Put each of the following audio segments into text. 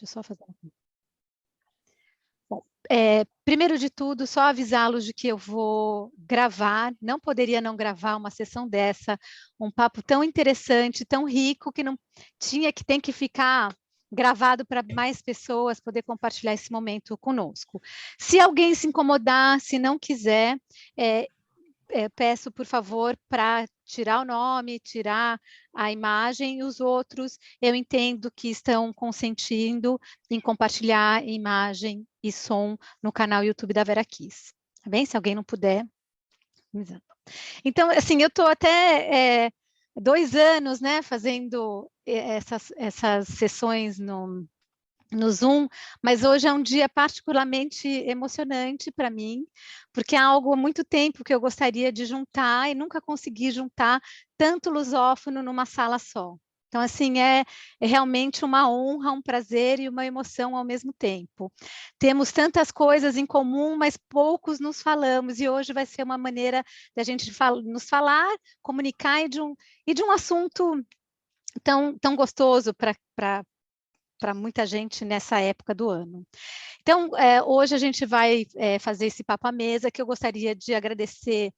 Deixa eu só fazer bom, primeiro de tudo, só avisá-los de que eu vou gravar, não poderia não gravar uma sessão dessa, um papo tão interessante, tão rico, que não tem que ficar gravado para mais pessoas poder compartilhar esse momento conosco. Se alguém se incomodar, se não quiser, peço, por favor, para tirar o nome, tirar a imagem, e os outros, eu entendo que estão consentindo em compartilhar imagem e som no canal YouTube da Vera Kiss. Tá bem? Se alguém não puder. Então, assim, eu estou até 2 anos, né, fazendo essas sessões no Zoom, mas hoje é um dia particularmente emocionante para mim, porque é algo há muito tempo que eu gostaria de juntar e nunca consegui juntar tanto lusófono numa sala só. Então, assim, é realmente uma honra, um prazer e uma emoção ao mesmo tempo. Temos tantas coisas em comum, mas poucos nos falamos, e hoje vai ser uma maneira da gente nos falar, comunicar e de um assunto tão gostoso para muita gente nessa época do ano. Então, hoje a gente vai fazer esse papo à mesa, que eu gostaria de agradecer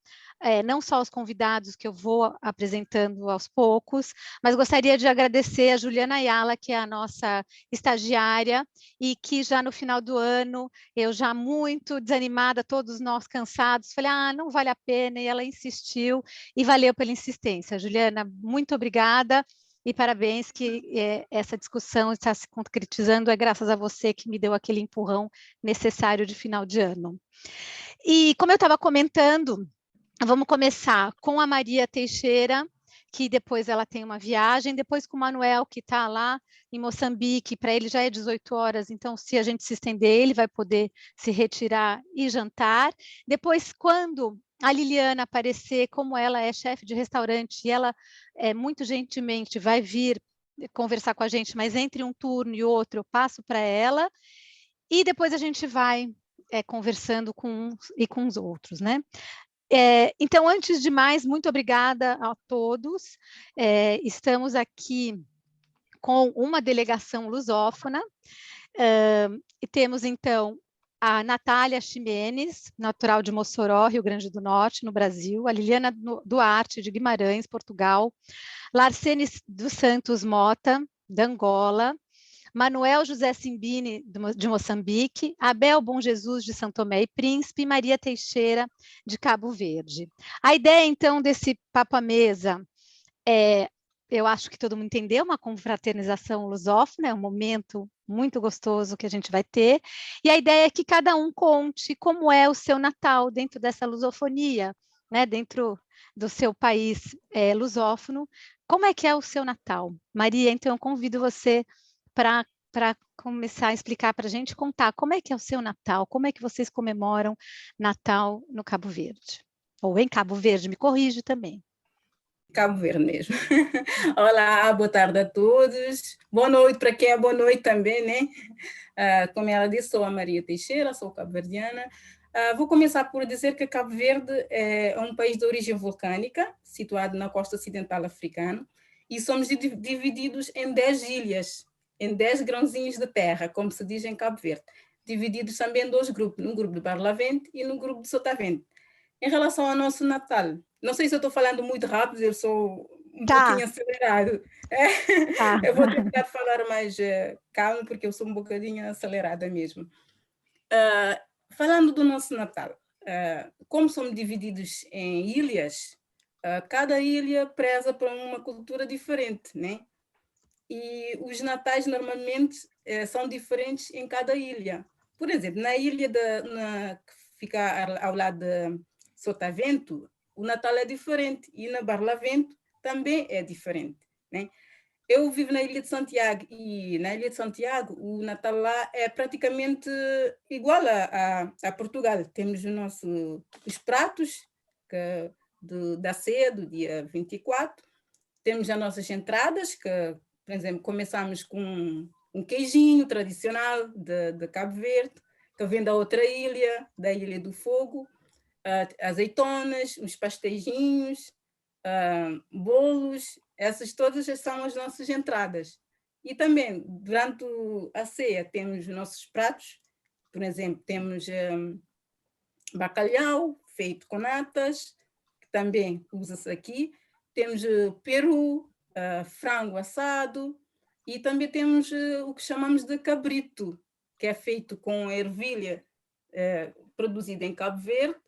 não só aos convidados que eu vou apresentando aos poucos, mas gostaria de agradecer a Juliana Ayala, que é a nossa estagiária, e que já no final do ano, eu já muito desanimada, todos nós cansados, falei, não vale a pena, e ela insistiu, e valeu pela insistência. Juliana, muito obrigada. E parabéns que essa discussão está se concretizando, é graças a você que me deu aquele empurrão necessário de final de ano. E como eu estava comentando, vamos começar com a Maria Teixeira, que depois ela tem uma viagem, depois com o Manuel, que está lá em Moçambique, para ele já é 18 horas, então se a gente se estender, ele vai poder se retirar e jantar. Depois, quando a Liliana aparecer, como ela é chefe de restaurante, e ela muito gentilmente vai vir conversar com a gente, mas entre um turno e outro eu passo para ela, e depois a gente vai conversando com uns e com os outros, né? Então, antes de mais, muito obrigada a todos. Estamos aqui com uma delegação lusófona, e temos, então, a Natália Ximenes, natural de Mossoró, Rio Grande do Norte, no Brasil, a Liliana Duarte, de Guimarães, Portugal, Larcene dos Santos Mota, da Angola, Manuel José Simbini, de Moçambique, Abel Bom Jesus, de São Tomé e Príncipe, e Maria Teixeira, de Cabo Verde. A ideia, então, desse papo à mesa eu acho que todo mundo entendeu, uma confraternização lusófona, é um momento muito gostoso que a gente vai ter, e a ideia é que cada um conte como é o seu Natal dentro dessa lusofonia, né, dentro do seu país lusófono, como é que é o seu Natal? Maria, então eu convido você para começar a explicar para a gente, contar como é que é o seu Natal, como é que vocês comemoram Natal no Cabo Verde, ou em Cabo Verde, me corrige também. Cabo Verde mesmo. Olá, boa tarde a todos. Boa noite para quem é boa noite também, né? Como ela disse, sou a Maria Teixeira, sou cabo-verdiana. Vou começar por dizer que Cabo Verde é um país de origem vulcânica, situado na costa ocidental africana, e somos divididos em 10 ilhas, em 10 grãozinhos de terra, como se diz em Cabo Verde, divididos também em 2 grupos, no grupo de Barlavento e no grupo de Sotavento. Em relação ao nosso Natal, não sei se eu estou falando muito rápido, eu sou um pouquinho acelerado. Eu vou tentar falar mais calmo, porque eu sou um bocadinho acelerada mesmo. Falando do nosso Natal, como somos divididos em ilhas, cada ilha preza por uma cultura diferente, né? E os natais normalmente são diferentes em cada ilha. Por exemplo, na ilha que fica ao lado de Sotavento, o Natal é diferente, e na Barlavento também é diferente, né? Eu vivo na Ilha de Santiago, e na Ilha de Santiago o Natal lá é praticamente igual a Portugal. Temos os pratos da ceia do dia 24, temos as nossas entradas, que, por exemplo, começamos com um queijinho tradicional de Cabo Verde, que vem da outra ilha, da Ilha do Fogo, azeitonas, uns pasteizinhos, bolos, essas todas são as nossas entradas. E também, durante a ceia, temos os nossos pratos. Por exemplo, temos bacalhau feito com natas, que também usa-se aqui. Temos peru, frango assado, e também temos o que chamamos de cabrito, que é feito com ervilha produzida em Cabo Verde,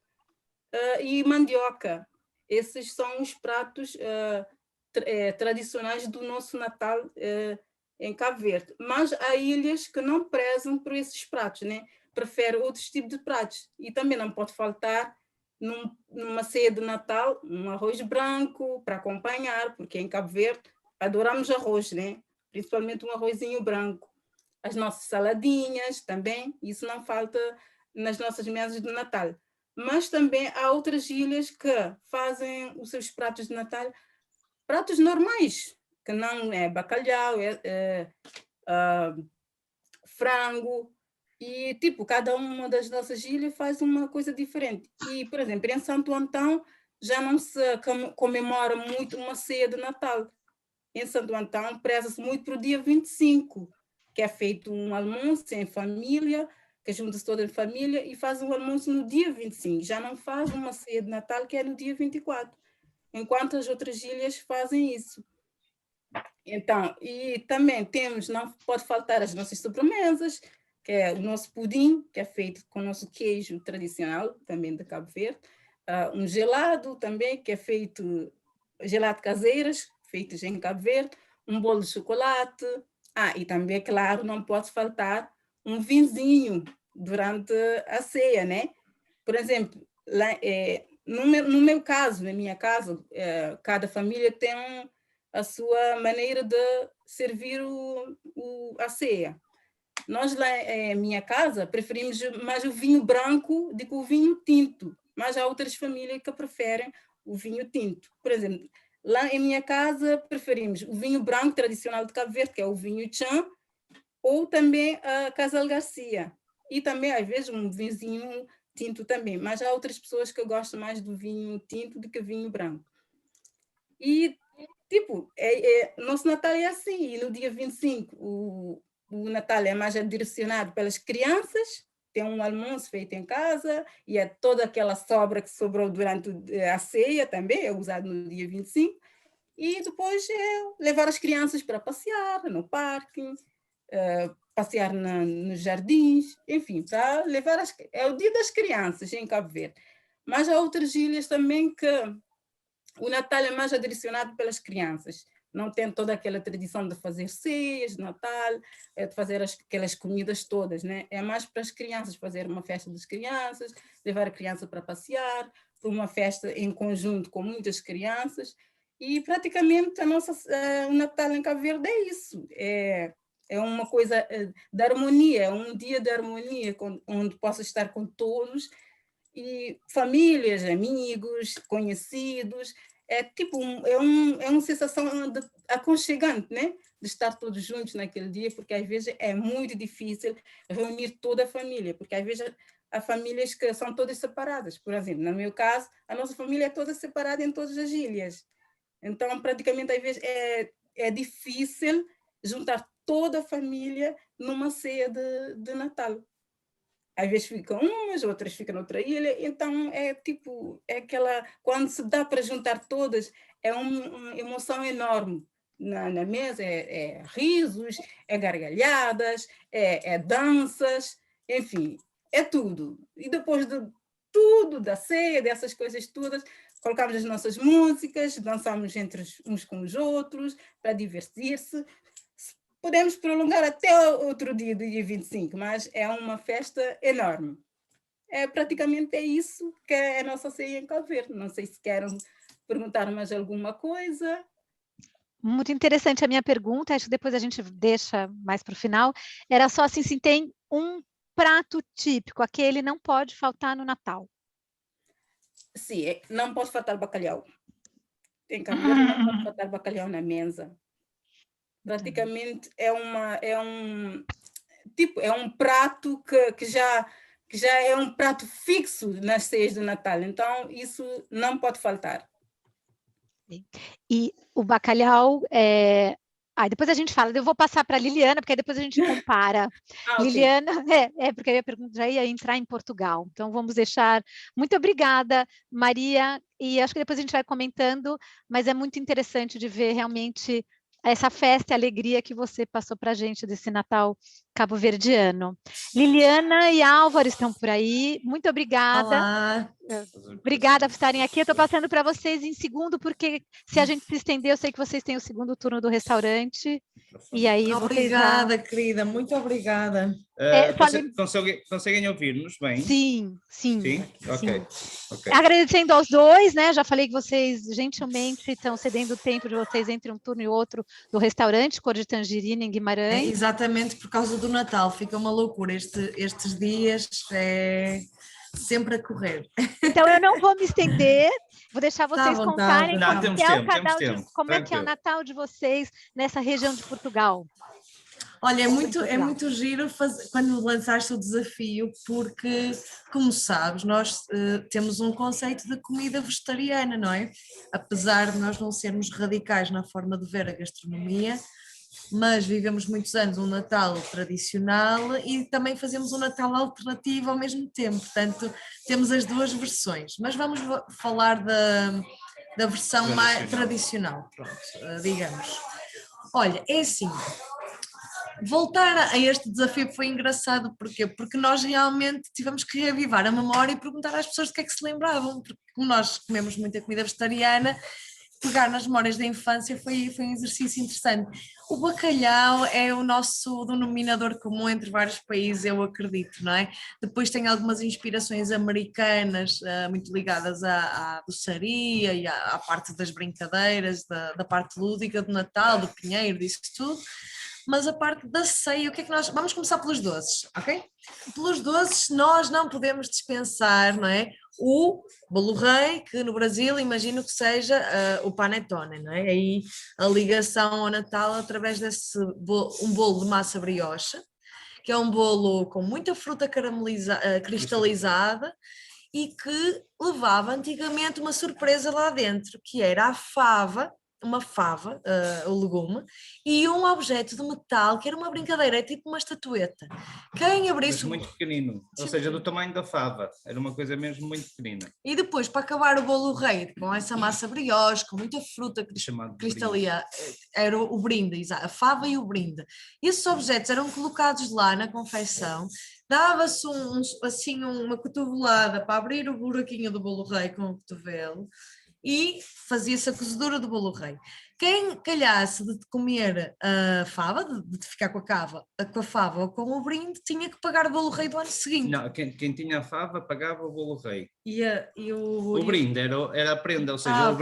e mandioca. Esses são os pratos tradicionais do nosso Natal em Cabo Verde. Mas há ilhas que não prezam por esses pratos, né? Preferem outros tipos de pratos. E também não pode faltar, numa ceia de Natal, um arroz branco para acompanhar, porque em Cabo Verde adoramos arroz, né? Principalmente um arrozinho branco. As nossas saladinhas também, isso não falta nas nossas mesas de Natal. Mas também há outras ilhas que fazem os seus pratos de Natal, pratos normais, que não é bacalhau, frango, e tipo, cada uma das nossas ilhas faz uma coisa diferente. E, por exemplo, em Santo Antão já não se comemora muito uma ceia de Natal. Em Santo Antão preza-se muito para o dia 25, que é feito um almoço em família, que junta-se toda a família e faz um almoço no dia 25. Já não faz uma ceia de Natal, que é no dia 24, enquanto as outras ilhas fazem isso. Então, e também temos, não pode faltar as nossas sobremesas, que é o nosso pudim, que é feito com o nosso queijo tradicional, também de Cabo Verde, um gelado também, que é feito, gelado caseiras, feitos em Cabo Verde, um bolo de chocolate, e também, claro, não pode faltar um vinzinho durante a ceia, né? Por exemplo, lá, no meu caso, na minha casa, cada família tem a sua maneira de servir a ceia. Nós lá em minha casa preferimos mais o vinho branco do que o vinho tinto, mas há outras famílias que preferem o vinho tinto. Por exemplo, lá em minha casa preferimos o vinho branco tradicional de Cabo Verde, que é o vinho Chan, ou também a Casal Garcia. E também, às vezes, um vinhozinho tinto também, mas há outras pessoas que gostam mais do vinho tinto do que vinho branco. E, tipo, nosso Natal é assim, e no dia 25 o Natal é mais direcionado pelas crianças, tem um almoço feito em casa, e é toda aquela sobra que sobrou durante a ceia também, é usado no dia 25, e depois levar as crianças para passear no parque, passear nos jardins, enfim, para levar é o dia das crianças em Cabo Verde. Mas há outras ilhas também que o Natal é mais direcionado pelas crianças. Não tem toda aquela tradição de fazer ceias de Natal, de fazer aquelas comidas todas, né? É mais para as crianças, fazer uma festa das crianças, levar a criança para passear, para uma festa em conjunto com muitas crianças. E praticamente o Natal em Cabo Verde é isso. É uma coisa de harmonia, é um dia de harmonia, onde posso estar com todos, e famílias, amigos, conhecidos. É tipo uma sensação aconchegante, né? De estar todos juntos naquele dia, porque às vezes é muito difícil reunir toda a família, porque às vezes há famílias que são todas separadas. Por exemplo, no meu caso, a nossa família é toda separada em todas as ilhas. Então, praticamente, às vezes é difícil juntar toda a família numa ceia de Natal. Às vezes ficam umas, outras ficam noutra ilha, então é aquela, quando se dá para juntar todas, é uma emoção enorme na mesa, é risos, é gargalhadas, é danças, enfim, é tudo. E depois de tudo, da ceia, dessas coisas todas, colocamos as nossas músicas, dançamos entre uns com os outros, para divertir-se. Podemos prolongar até outro dia, do dia 25, mas é uma festa enorme. Praticamente é isso que é a nossa ceia em Cabo Verde. Não sei se querem perguntar mais alguma coisa. Muito interessante a minha pergunta, acho que depois a gente deixa mais para o final. Era só assim, se tem um prato típico, aquele não pode faltar no Natal. Sim, não pode faltar bacalhau. Em Cabo Verde não pode faltar bacalhau na mesa. Praticamente é um prato que já é um prato fixo nas ceias do Natal. Então, isso não pode faltar. E o bacalhau, Depois a gente fala, eu vou passar para a Liliana, porque aí depois a gente compara. Ok. Liliana, porque aí a pergunta já ia entrar em Portugal. Então, vamos deixar. Muito obrigada, Maria, e acho que depois a gente vai comentando, mas é muito interessante de ver realmente essa festa e alegria que você passou para a gente desse Natal cabo-verdiano. Liliana e Álvaro estão por aí, muito obrigada. Olá. Obrigada por estarem aqui. Eu estou passando para vocês em segundo, porque se a gente se estender, eu sei que vocês têm o segundo turno do restaurante. E aí obrigada, querida, muito obrigada. Conseguem ouvir-nos bem? Sim. Ok. Agradecendo aos dois, né? Já falei que vocês gentilmente estão cedendo o tempo de vocês entre um turno e outro do restaurante Cor de Tangerina, em Guimarães. Exatamente por causa do Natal, fica uma loucura estes dias, sempre a correr. Então eu não vou me estender, vou deixar vocês contarem como é que é o Natal de vocês nessa região de Portugal. Olha, é muito giro quando lançaste o desafio, porque, como sabes, nós temos um conceito de comida vegetariana, não é? Apesar de nós não sermos radicais na forma de ver a gastronomia, mas vivemos muitos anos um Natal tradicional e também fazemos um Natal alternativo ao mesmo tempo, portanto temos as duas versões, mas vamos falar da versão mais tradicional, pronto, digamos. Olha, é assim, voltar a este desafio foi engraçado, porquê? Porque nós realmente tivemos que reavivar a memória e perguntar às pessoas do que é que se lembravam, porque como nós comemos muita comida vegetariana, pegar nas memórias da infância foi um exercício interessante. O bacalhau é o nosso denominador comum entre vários países, eu acredito, não é? Depois tem algumas inspirações americanas, muito ligadas à doçaria e à parte das brincadeiras, da parte lúdica do Natal, do pinheiro, disso tudo. Mas a parte da ceia, o que é que nós... Vamos começar pelos doces, ok? Pelos doces nós não podemos dispensar, não é? O bolo rei, que no Brasil imagino que seja o panetone, não é? Aí a ligação ao Natal através desse um bolo de massa brioche, que é um bolo com muita fruta cristalizada e que levava antigamente uma surpresa lá dentro, que era a fava, uma fava, o legume, e um objeto de metal que era uma brincadeira, é tipo uma estatueta. Quem abrisse... Mas muito pequenino, ou seja, do tamanho da fava, era uma coisa mesmo muito pequenina. E depois, para acabar o bolo rei, com essa massa brioche, com muita fruta cristalina, era o brinde, a fava e o brinde. Esses objetos eram colocados lá na confecção, dava-se assim uma cotovelada para abrir o buraquinho do bolo rei com o cotovelo, e fazia-se a cozedura do bolo rei. Quem calhasse de comer a fava, de ficar com a fava ou com o brinde, tinha que pagar o bolo rei do ano seguinte. Não, quem tinha a fava pagava o bolo rei. O brinde era a prenda, ou seja,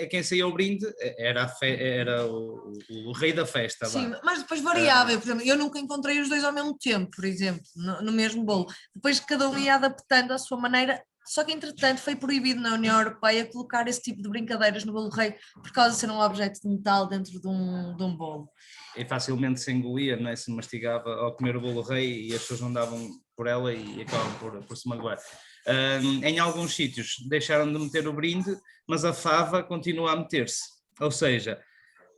quem saía o brinde era o rei da festa. Sim, mas depois variava, por exemplo, eu nunca encontrei os dois ao mesmo tempo, por exemplo, no mesmo bolo. Depois cada um ia adaptando à sua maneira. Só que, entretanto, foi proibido na União Europeia colocar esse tipo de brincadeiras no bolo rei por causa de ser um objeto de metal dentro de um bolo. E facilmente se engolia, não é? Se mastigava ao comer o bolo rei e as pessoas não davam por ela e acabavam por se magoar. Em alguns sítios deixaram de meter o brinde, mas a fava continua a meter-se. Ou seja,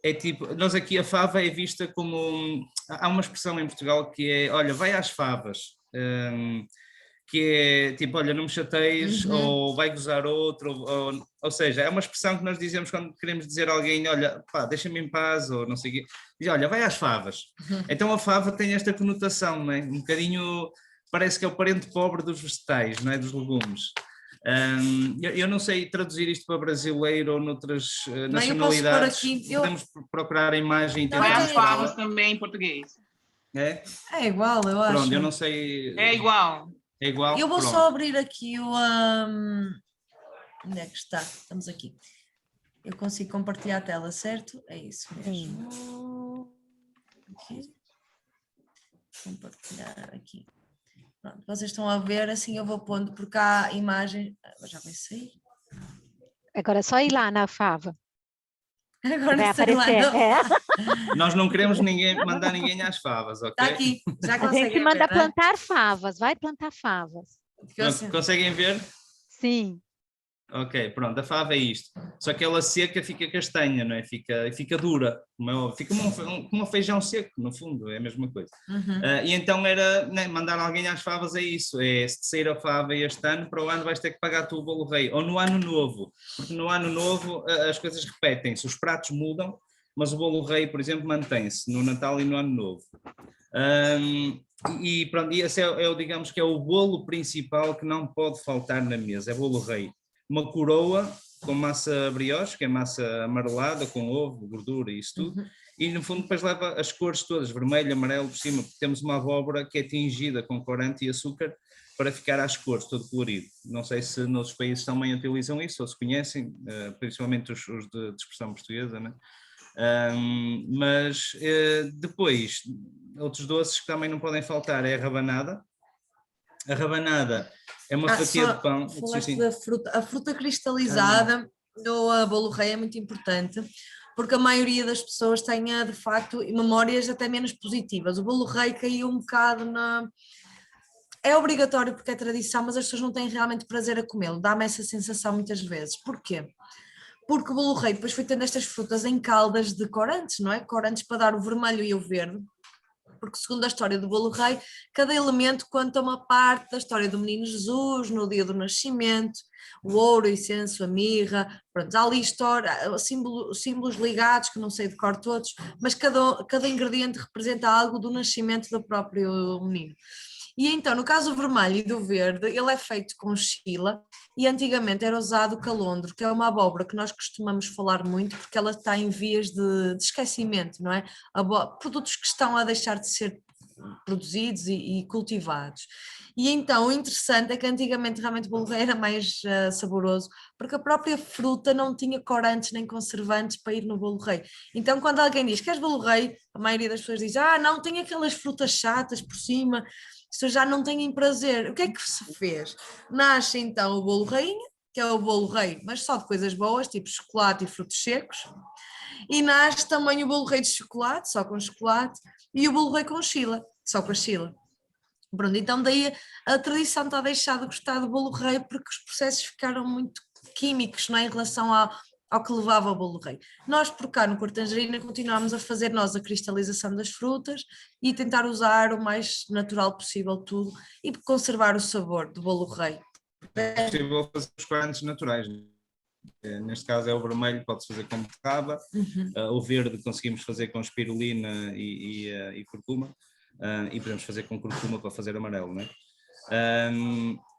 é tipo, nós aqui a fava é vista como... Há uma expressão em Portugal que é, olha, vai às favas. Que é tipo, olha, não me chateies, ou vai gozar outro, ou seja, é uma expressão que nós dizemos quando queremos dizer a alguém, olha, pá, deixa-me em paz, ou não sei o quê, diz, olha, vai às favas. Então a fava tem esta conotação, não é? Um bocadinho, parece que é o parente pobre dos vegetais, não é? Dos legumes. Eu não sei traduzir isto para brasileiro ou noutras nacionalidades, podemos procurar a imagem e tentar... Vai às favas também em português. É? É igual, eu acho. Pronto, eu não sei... É igual. É igual? Eu vou só abrir aqui o... Onde é que está? Estamos aqui. Eu consigo compartilhar a tela, certo? É isso mesmo. Aqui. Compartilhar aqui. Pronto, vocês estão a ver, assim eu vou pondo, porque há imagem... Já vai sair. Agora é só ir lá na fava. Agora vai aparecer. Nós não queremos mandar ninguém às favas, ok? Está aqui, já conseguem ver. A gente manda plantar favas, vai plantar favas. Conseguem ver? Sim. Ok, pronto, a fava é isto. Só que ela seca fica castanha, não é? Fica dura, como é óbvio. Fica como um feijão seco, no fundo, é a mesma coisa. E então era, né, mandar alguém às favas é isso, é se te sair a fava este ano, para o ano vais ter que pagar tu o bolo rei. Ou no ano novo, porque no ano novo as coisas repetem-se, os pratos mudam, mas o bolo rei, por exemplo, mantém-se no Natal e no ano novo. E pronto, e esse digamos que é o bolo principal que não pode faltar na mesa, é bolo rei. Uma coroa com massa brioche, que é massa amarelada, com ovo, gordura e isso tudo, e no fundo depois leva as cores todas, vermelho, amarelo por cima, porque temos uma abóbora que é tingida com corante e açúcar para ficar às cores, todo colorido. Não sei se noutros países também utilizam isso, ou se conhecem, principalmente os de expressão portuguesa, né? Mas depois, outros doces que também não podem faltar é a rabanada. A rabanada é uma fatia de pão. Falaste da fruta. A fruta cristalizada no bolo rei é muito importante, porque a maioria das pessoas tem, de facto, memórias até menos positivas. O bolo rei caiu um bocado na... É obrigatório porque é tradição, mas as pessoas não têm realmente prazer a comê-lo. Dá-me essa sensação muitas vezes. Porquê? Porque o bolo rei depois foi tendo estas frutas em caldas de corantes, não é? Corantes para dar o vermelho e o verde. Porque segundo a história do bolo rei, cada elemento conta uma parte da história do menino Jesus, no dia do nascimento, o ouro, o incenso, a mirra, pronto, há ali história, símbolos ligados, que não sei de cor todos, mas cada ingrediente representa algo do nascimento do próprio menino. E então, no caso do vermelho e do verde, ele é feito com chila e antigamente era usado o calondro, que é uma abóbora que nós costumamos falar muito porque ela está em vias de esquecimento, não é? Produtos que estão a deixar de ser produzidos e cultivados. E então o interessante é que antigamente realmente o bolo rei era mais saboroso, porque a própria fruta não tinha corantes nem conservantes para ir no bolo rei. Então quando alguém diz queres bolo rei, a maioria das pessoas diz não, tem aquelas frutas chatas por cima, se já não têm prazer. O que é que se fez? Nasce então o bolo rainha, que é o bolo rei, mas só de coisas boas, tipo chocolate e frutos secos, e nasce também o bolo rei de chocolate, só com chocolate, e o bolo rei com chila, só com a chila. Pronto, então daí a tradição está a deixar de gostar do bolo rei porque os processos ficaram muito químicos, não é, em relação ao que levava ao bolo rei. Nós por cá no Corte Tangerina continuamos a fazer a cristalização das frutas e tentar usar o mais natural possível tudo e conservar o sabor do bolo rei. É possível fazer os corantes naturais. Neste caso é o vermelho, pode-se fazer com beterraba, o verde conseguimos fazer com espirulina e curcuma, e podemos fazer com curcuma para fazer amarelo, não é?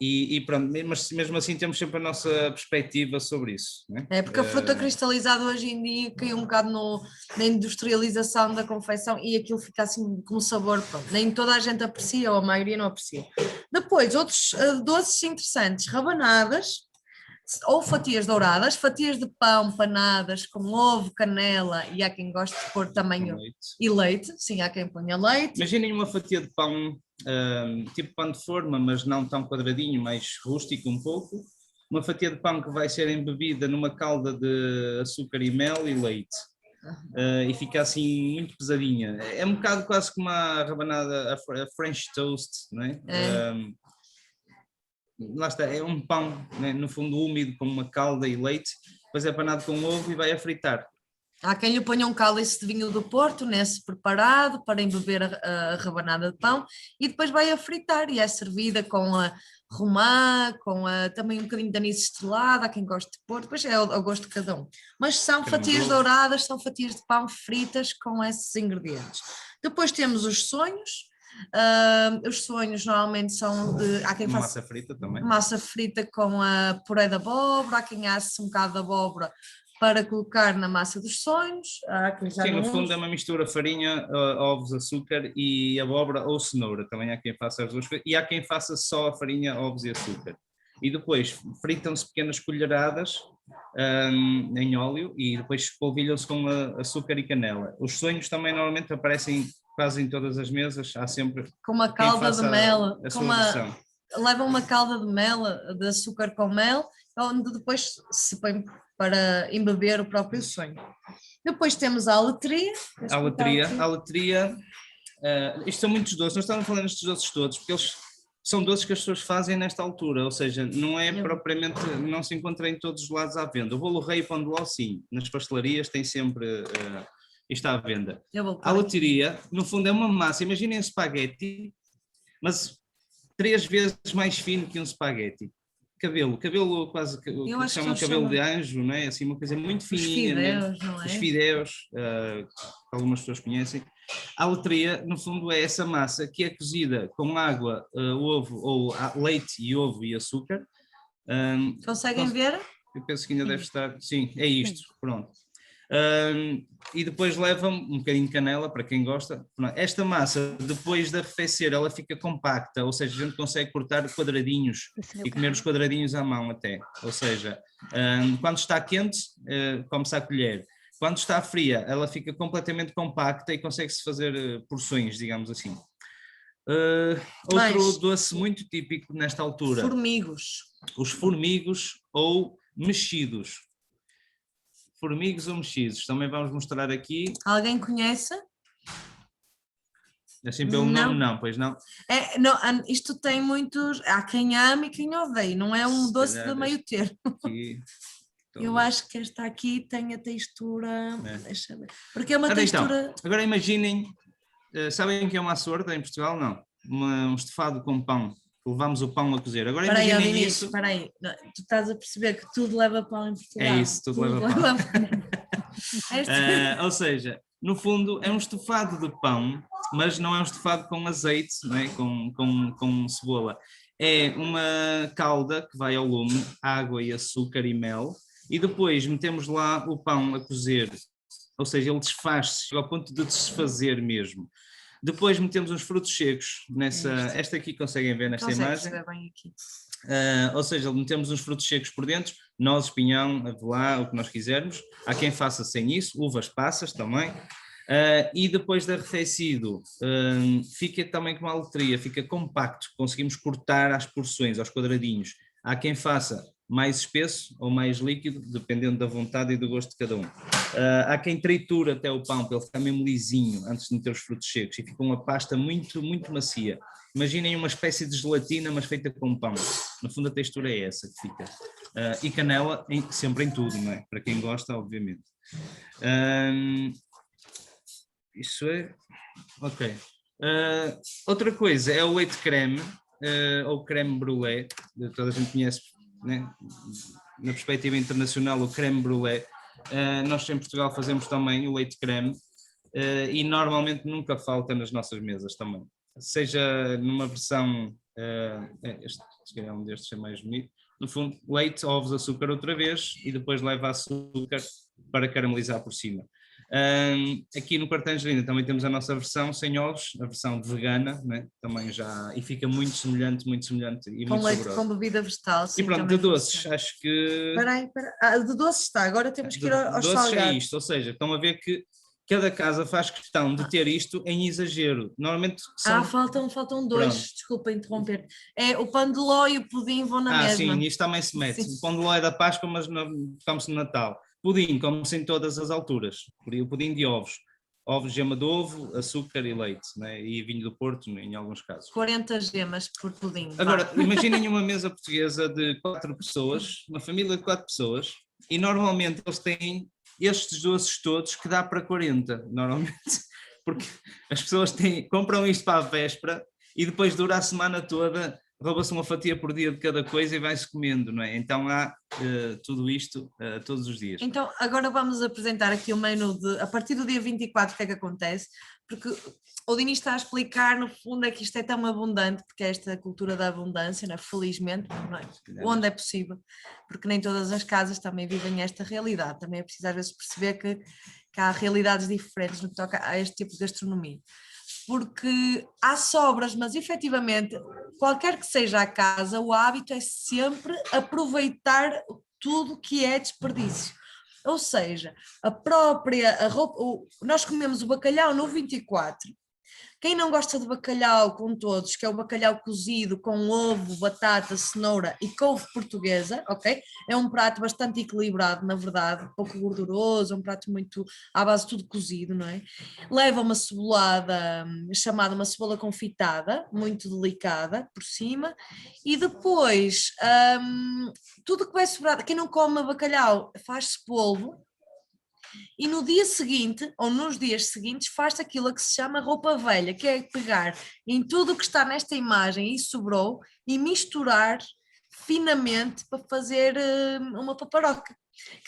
E pronto, mas mesmo assim temos sempre a nossa perspectiva sobre isso, não é? É porque a fruta cristalizada hoje em dia caiu um bocado na industrialização da confecção e aquilo fica assim com sabor, pronto, nem toda a gente aprecia ou a maioria não aprecia. Depois, outros doces interessantes, rabanadas, ou fatias douradas, fatias de pão panadas com ovo, canela e há quem goste de pôr também leite, sim, há quem ponha leite. Imaginem uma fatia de pão, tipo pão de forma, mas não tão quadradinho, mais rústico um pouco, uma fatia de pão que vai ser embebida numa calda de açúcar e mel e leite. E fica assim muito pesadinha. É um bocado quase como uma rabanada, a French toast, não é? Lá está, é um pão, né, no fundo úmido com uma calda e leite, depois é panado com ovo e vai a fritar. Há quem lhe ponha um cálice de vinho do Porto, nesse preparado, para embeber a rabanada de pão, e depois vai a fritar, e é servida com a romã, com também um bocadinho de anis estrelado, há quem goste de pôr, depois é ao gosto de cada um. Mas são fatias douradas, são fatias de pão fritas com esses ingredientes. Depois temos os sonhos. Os sonhos normalmente são há quem faça massa frita também. Massa frita com a puré de abóbora, há quem asse um bocado de abóbora para colocar na massa dos sonhos. Sim, no fundo é uma mistura farinha, ovos, açúcar e abóbora ou cenoura, também há quem faça as duas coisas, e há quem faça só a farinha, ovos e açúcar. E depois fritam-se pequenas colheradas em óleo e depois polvilham-se com açúcar e canela. Os sonhos também normalmente aparecem quase em todas as mesas, há sempre com uma calda de mel, levam uma calda de mel, de açúcar com mel, onde depois se põe para embeber o próprio sonho. Depois temos a aletria. A aletria, isto são muitos doces, nós estamos falando destes doces todos, porque eles são doces que as pessoas fazem nesta altura, ou seja, não é propriamente, não se encontra em todos os lados à venda. O bolo rei e o pão de ló, sim, nas pastelarias tem sempre, está à venda. A loteria, no fundo, é uma massa, imaginem um espaguete, mas 3 vezes mais fino que um espaguete. Cabelo quase, que se chama cabelo de anjo, não é? Assim, uma coisa muito fininha. Os fideus, não é? Os fideus, que algumas pessoas conhecem. A letria, no fundo, é essa massa que é cozida com água, ovo, ou leite e ovo e açúcar. Conseguem ver? Eu penso que ainda deve estar... Sim, é isto, pronto. E depois levam um bocadinho de canela, para quem gosta. Esta massa, depois de arrefecer, ela fica compacta, ou seja, a gente consegue cortar quadradinhos e comer os quadradinhos à mão até. Ou seja, quando está quente, come-se à colher. Quando está fria, ela fica completamente compacta e consegue-se fazer porções, digamos assim. Outro doce muito típico nesta altura. Formigos. Os formigos ou mexidos. Formigos ou mexidos, também vamos mostrar aqui. Alguém conhece? Assim pelo nome não, pois não? Não, isto tem muitos, há quem ame e quem odeie, não é um doce de meio termo. Aqui, eu acho que esta aqui tem a textura, deixa ver, porque é uma textura... Então, agora imaginem, sabem o que é uma açorda em Portugal? Não, um estofado com pão. Levamos o pão a cozer. Agora imaginem isso. Espera aí, tu estás a perceber que tudo leva pão em Portugal. É isso, tudo leva pão. Ou seja, no fundo é um estofado de pão, mas não é um estofado com azeite, não é? com cebola. É uma calda que vai ao lume, água e açúcar e mel, e depois metemos lá o pão a cozer. Ou seja, ele desfaz-se ao ponto de desfazer mesmo. Depois metemos uns frutos secos nessa. Esta aqui conseguem ver nesta imagem. Bem aqui. Ou seja, metemos uns frutos secos por dentro, nozes, pinhão, avelã, o que nós quisermos. Há quem faça sem isso, uvas passas também. E depois de arrefecido, fica também com uma letria, fica compacto, conseguimos cortar às porções, aos quadradinhos. Há quem faça mais espesso ou mais líquido, dependendo da vontade e do gosto de cada um. Há quem tritura até o pão, para ele ficar mesmo lisinho, antes de meter os frutos secos, e fica uma pasta muito, muito macia. Imaginem uma espécie de gelatina, mas feita com pão. No fundo a textura é essa que fica. E canela sempre em tudo, não é? Para quem gosta, obviamente. Isso é... Ok. Outra coisa é o leite creme, ou creme brulee, toda a gente conhece, né? Na perspectiva internacional, o creme brulee. Nós em Portugal fazemos também o leite creme e normalmente nunca falta nas nossas mesas também. Seja numa versão, este é um destes, é mais bonito, no fundo, leite, ovos, açúcar outra vez e depois leva açúcar para caramelizar por cima. Aqui no Quarto Angelina também temos a nossa versão sem ovos, a versão vegana, né? Também já, e fica muito semelhante e com muito leite, saborosa. com bebida vegetal. Sim, e pronto, de doces, acho que... Espera aí. De doces está, agora temos que ir aos doces salgados. é isto, ou seja, estão a ver que cada casa faz questão de ter isto em exagero. Normalmente são... faltam dois, pronto. Desculpa interromper. É o pão de ló e o pudim vão na mesma. Sim, isto também se mete. Sim. O pão de ló é da Páscoa, mas come-se no Natal. Pudim, come-se em todas as alturas. O pudim de ovos. Ovos, gema de ovo, açúcar e leite, né? E vinho do Porto, em alguns casos. 40 gemas por pudim. Agora, imaginem uma mesa portuguesa de 4 pessoas, uma família de 4 pessoas, e normalmente eles têm estes doces todos que dá para 40, normalmente, porque as pessoas compram isto para a véspera e depois dura a semana toda, rouba-se uma fatia por dia de cada coisa e vai-se comendo, não é? Então há tudo isto todos os dias. Então agora vamos apresentar aqui o menu a partir do dia 24 o que é que acontece, porque o Dini está a explicar no fundo é que isto é tão abundante, porque é esta cultura da abundância, não é? Felizmente, não é? Onde é possível, porque nem todas as casas também vivem esta realidade, também é preciso às vezes perceber que há realidades diferentes no que toca a este tipo de gastronomia. Porque há sobras, mas efetivamente, qualquer que seja a casa, o hábito é sempre aproveitar tudo que é desperdício. Ou seja, a roupa, nós comemos o bacalhau no 24, Quem não gosta de bacalhau com todos, que é o bacalhau cozido com ovo, batata, cenoura e couve portuguesa, ok? É um prato bastante equilibrado, na verdade, pouco gorduroso, é um prato muito à base de tudo cozido, não é? Leva uma cebolada chamada uma cebola confitada, muito delicada por cima, e depois tudo que vai sobrar, quem não come bacalhau faz-se polvo, e no dia seguinte, ou nos dias seguintes, faz-se aquilo que se chama roupa velha, que é pegar em tudo o que está nesta imagem e sobrou e misturar finamente para fazer uma paparoca.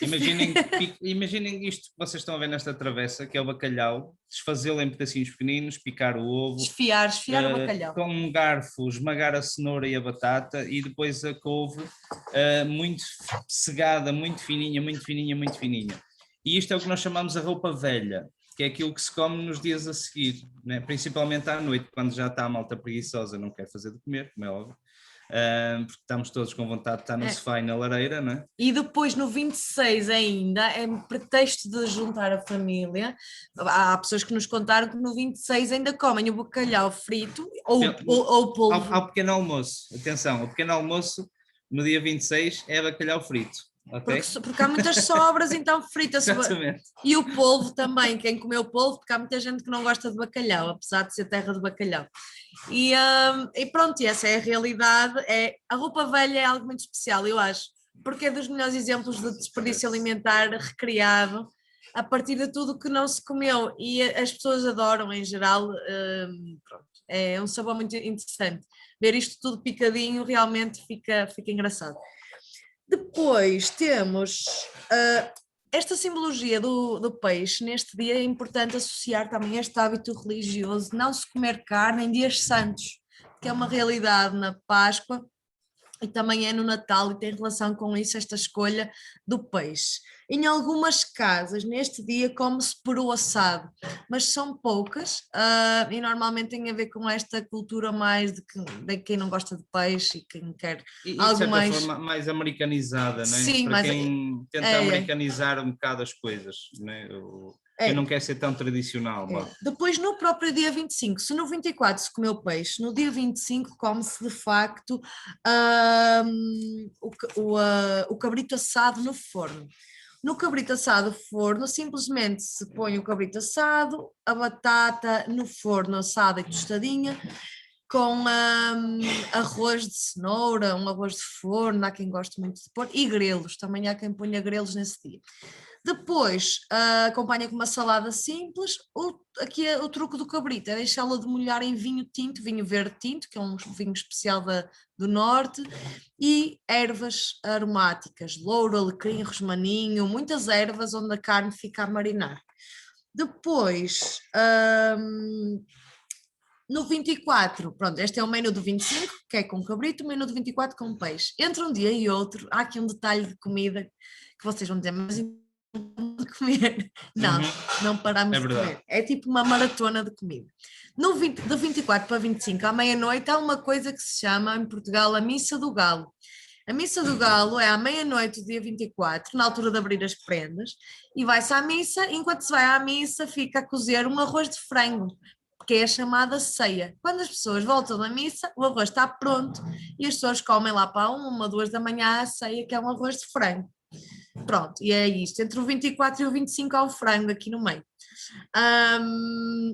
Imaginem isto que vocês estão a ver nesta travessa, que é o bacalhau, desfazê-lo em pedacinhos pequeninos, picar o ovo, esfiar o bacalhau. Com um garfo esmagar a cenoura e a batata e depois a couve muito segada, muito fininha, muito fininha, muito fininha. E isto é o que nós chamamos a roupa velha, que é aquilo que se come nos dias a seguir, né? Principalmente à noite, quando já está a malta preguiçosa, não quer fazer de comer, como é óbvio. Porque estamos todos com vontade de estar no sofá e na lareira, não é? E depois no 26 ainda, é pretexto de juntar a família, há pessoas que nos contaram que no 26 ainda comem o bacalhau frito ou polvo. Ao pequeno almoço, atenção, o pequeno almoço no dia 26 é bacalhau frito. Okay. Porque há muitas sobras, então frita-se. E o polvo também, quem comeu polvo, porque há muita gente que não gosta de bacalhau, apesar de ser terra de bacalhau. E pronto, e essa é a realidade. A roupa velha é algo muito especial, eu acho, porque é dos melhores exemplos de desperdício alimentar recriado a partir de tudo que não se comeu, e as pessoas adoram em geral. Pronto, é um sabor muito interessante. Ver isto tudo picadinho realmente fica engraçado. Depois temos esta simbologia do peixe. Neste dia é importante associar também este hábito religioso, não se comer carne em dias santos, que é uma realidade na Páscoa e também é no Natal, e tem relação com isso esta escolha do peixe. Em algumas casas, neste dia, come-se peru assado, mas são poucas e normalmente tem a ver com esta cultura mais de quem não gosta de peixe e quem quer algo de certa mais... forma mais americanizada, não é? Sim, para quem tenta americanizar um bocado as coisas, não é? Quem não quer ser tão tradicional. Depois, no próprio dia 25, se no 24 se comeu peixe, no dia 25 come-se de facto o cabrito assado no forno. No cabrito assado no forno, simplesmente se põe o cabrito assado, a batata no forno assada e tostadinha, com arroz de cenoura, um arroz de forno, há quem goste muito de pôr, e grelos, também há quem ponha grelos nesse dia. Depois acompanha com uma salada simples. Aqui é o truque do cabrito, é deixá-lo de molhar em vinho tinto, vinho verde tinto, que é um vinho especial do norte, e ervas aromáticas, louro, alecrim, rosmaninho, muitas ervas onde a carne fica a marinar. Depois, no 24, pronto, este é o menu do 25, que é com cabrito, o menu do 24 com peixe. Entre um dia e outro, há aqui um detalhe de comida que vocês vão dizer, mas de comer. Não paramos de comer. É tipo uma maratona de comida. Do 24 para 25, à meia-noite, há uma coisa que se chama, em Portugal, a Missa do Galo. A Missa do Galo é à meia-noite do dia 24, na altura de abrir as prendas, e vai-se à missa. Enquanto se vai à missa, fica a cozer um arroz de frango, que é a chamada ceia. Quando as pessoas voltam da missa, o arroz está pronto e as pessoas comem lá para 1, 2 da manhã a ceia, que é um arroz de frango. Pronto, e é isto. Entre o 24 e o 25 há o frango aqui no meio.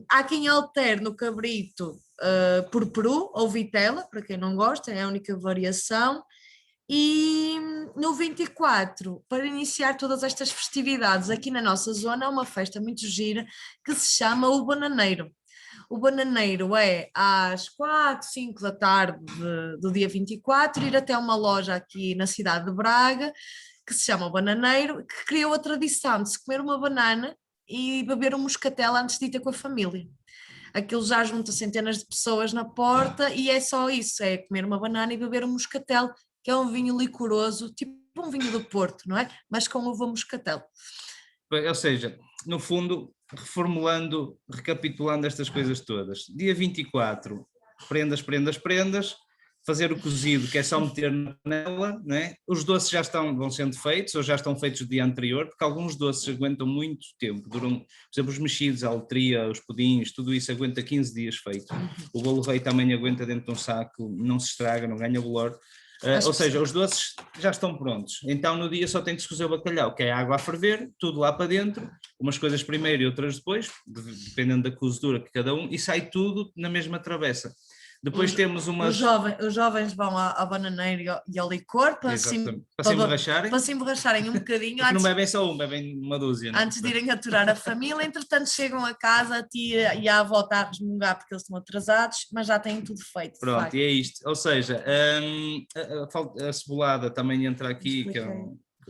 Há quem alterne o cabrito por peru ou vitela, para quem não gosta, é a única variação. E no 24, para iniciar todas estas festividades, aqui na nossa zona há uma festa muito gira que se chama o Bananeiro. O Bananeiro é às 4, 5 da tarde do dia 24, ir até uma loja aqui na cidade de Braga, que se chama o Bananeiro, que criou a tradição de se comer uma banana e beber um moscatel antes de ir ter com a família. Aquilo já junta centenas de pessoas na porta e é só isso, é comer uma banana e beber um moscatel, que é um vinho licoroso, tipo um vinho do Porto, não é? Mas com uva moscatel. Ou seja, no fundo, reformulando, recapitulando estas coisas todas. Dia 24, prendas, fazer o cozido, que é só meter na panela, né? Os doces vão sendo feitos, ou já estão feitos o dia anterior, porque alguns doces aguentam muito tempo, duram, por exemplo, os mexidos, a letria, os pudins, tudo isso aguenta 15 dias feito. O bolo rei também aguenta dentro de um saco, não se estraga, não ganha bolor. Ou seja, os doces já estão prontos. Então no dia só tem de se cozer o bacalhau, que é a água a ferver, tudo lá para dentro, umas coisas primeiro e outras depois, dependendo da cozedura que cada um, e sai tudo na mesma travessa. Depois temos umas... Os jovens vão ao bananeiro e ao licor para se emborracharem um bocadinho. Porque não bebem só um, bebem uma dúzia. Antes de irem aturar a família, entretanto chegam a casa, a tia e a avó está a resmungar porque eles estão atrasados, mas já têm tudo feito. Pronto, e é isto. Ou seja, a cebolada também entra aqui, que é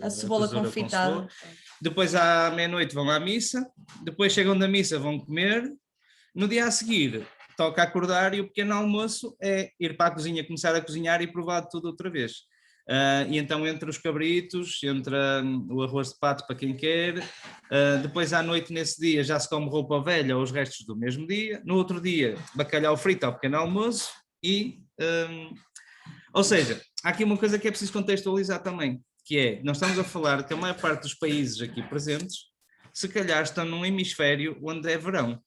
a cebola confitada. Depois à meia-noite vão à missa, depois chegam da missa, vão comer. No dia a seguir toca acordar e o pequeno almoço é ir para a cozinha, começar a cozinhar e provar tudo outra vez. E então entre os cabritos, entra o arroz de pato para quem quer, depois à noite nesse dia já se come roupa velha ou os restos do mesmo dia, no outro dia bacalhau frito ao pequeno almoço e... ou seja, há aqui uma coisa que é preciso contextualizar também, que é, nós estamos a falar que a maior parte dos países aqui presentes, se calhar estão num hemisfério onde é verão.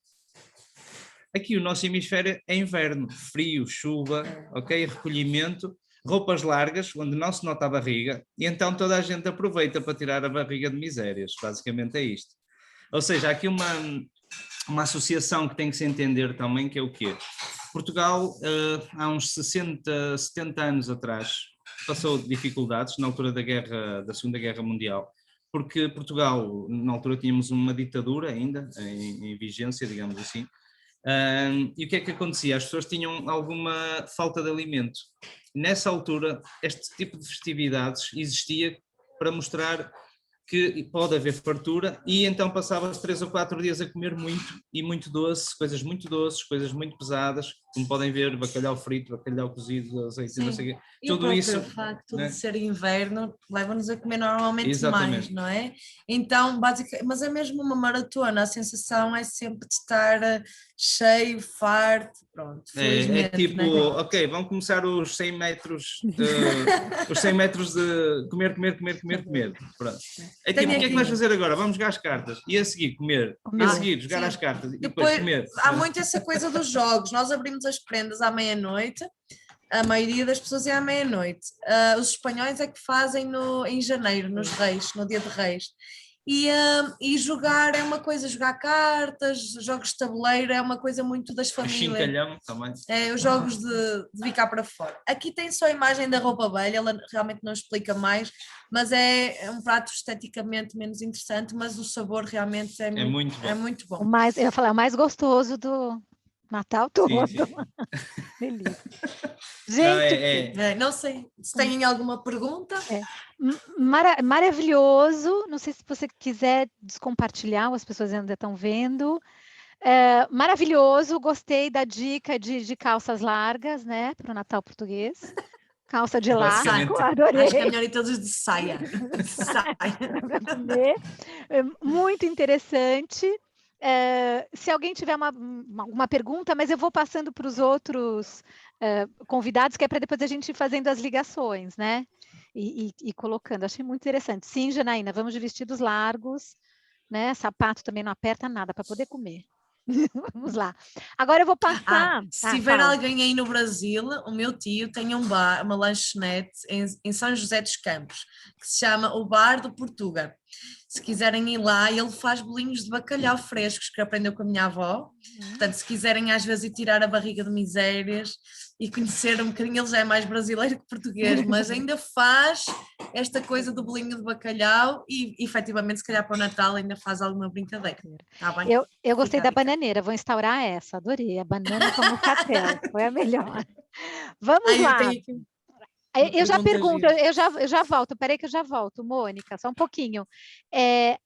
Aqui o nosso hemisfério é inverno, frio, chuva, ok? Recolhimento, roupas largas, onde não se nota a barriga, e então toda a gente aproveita para tirar a barriga de misérias, basicamente é isto. Ou seja, há aqui uma associação que tem que se entender também, que é o quê? Portugal, há uns 60, 70 anos atrás, passou dificuldades na altura da Segunda Guerra Mundial, porque Portugal, na altura tínhamos uma ditadura ainda, em vigência, digamos assim. E o que é que acontecia? As pessoas tinham alguma falta de alimento. Nessa altura, este tipo de festividades existia para mostrar que pode haver fartura, e então passava-se 3 ou 4 dias a comer muito e muito doce, coisas muito pesadas, como podem ver, bacalhau frito, bacalhau cozido, azeite, não sei o quê. E tudo o isso, facto né? de ser inverno leva-nos a comer normalmente Exatamente. mais, não é? Então, basicamente, mas é mesmo uma maratona, a sensação é sempre de estar cheio, farto, pronto, felizmente. É tipo, né? ok, vão começar os 100 metros de comer. Pronto. É tipo, o que é que vais fazer agora? Vamos jogar as cartas. E a seguir comer. E a seguir jogar as cartas. E depois comer. Há muito essa coisa dos jogos. Nós abrimos as prendas à meia-noite. A maioria das pessoas é à meia-noite. Os espanhóis é que fazem em janeiro, nos Reis, no dia de Reis. E jogar é uma coisa, jogar cartas, jogos de tabuleiro é uma coisa muito das famílias. O chincalhão também. Os jogos de vir cá para fora. Aqui tem só a imagem da roupa velha, ela realmente não explica mais, mas é um prato esteticamente menos interessante, mas o sabor realmente é muito bom. É muito bom. Eu ia falar, é o mais gostoso do Natal todo. Sim. Delícia. Gente, não sei se têm alguma pergunta. Maravilhoso. Não sei se você quiser descompartilhar, as pessoas ainda estão vendo. Maravilhoso, gostei da dica de calças largas, né, para o Natal português. Calça de elástico, adorei. Acho que é melhor ir todos de saia. Muito interessante. Se alguém tiver uma pergunta, mas eu vou passando para os outros convidados, que é para depois a gente ir fazendo as ligações, né? E colocando. Achei muito interessante. Sim, Janaína, vamos de vestidos largos, né? Sapato também não aperta nada para poder comer. Vamos lá. Agora eu vou passar. Se tiver alguém aí no Brasil, o meu tio tem um bar, uma lanchonete em São José dos Campos, que se chama o Bar do Portuga. Se quiserem ir lá, ele faz bolinhos de bacalhau frescos que aprendeu com a minha avó. Portanto, se quiserem às vezes ir tirar a barriga de misérias e conhecer um bocadinho, ele já é mais brasileiro que português, mas ainda faz esta coisa do bolinho de bacalhau e efetivamente se calhar para o Natal ainda faz alguma brincadeira. Tá bem? Eu gostei da bananeira, vou instaurar essa, adorei. A banana como catel, foi a melhor. Vamos lá. Eu já pergunto, eu já volto, peraí que eu já volto, Mônica, só um pouquinho.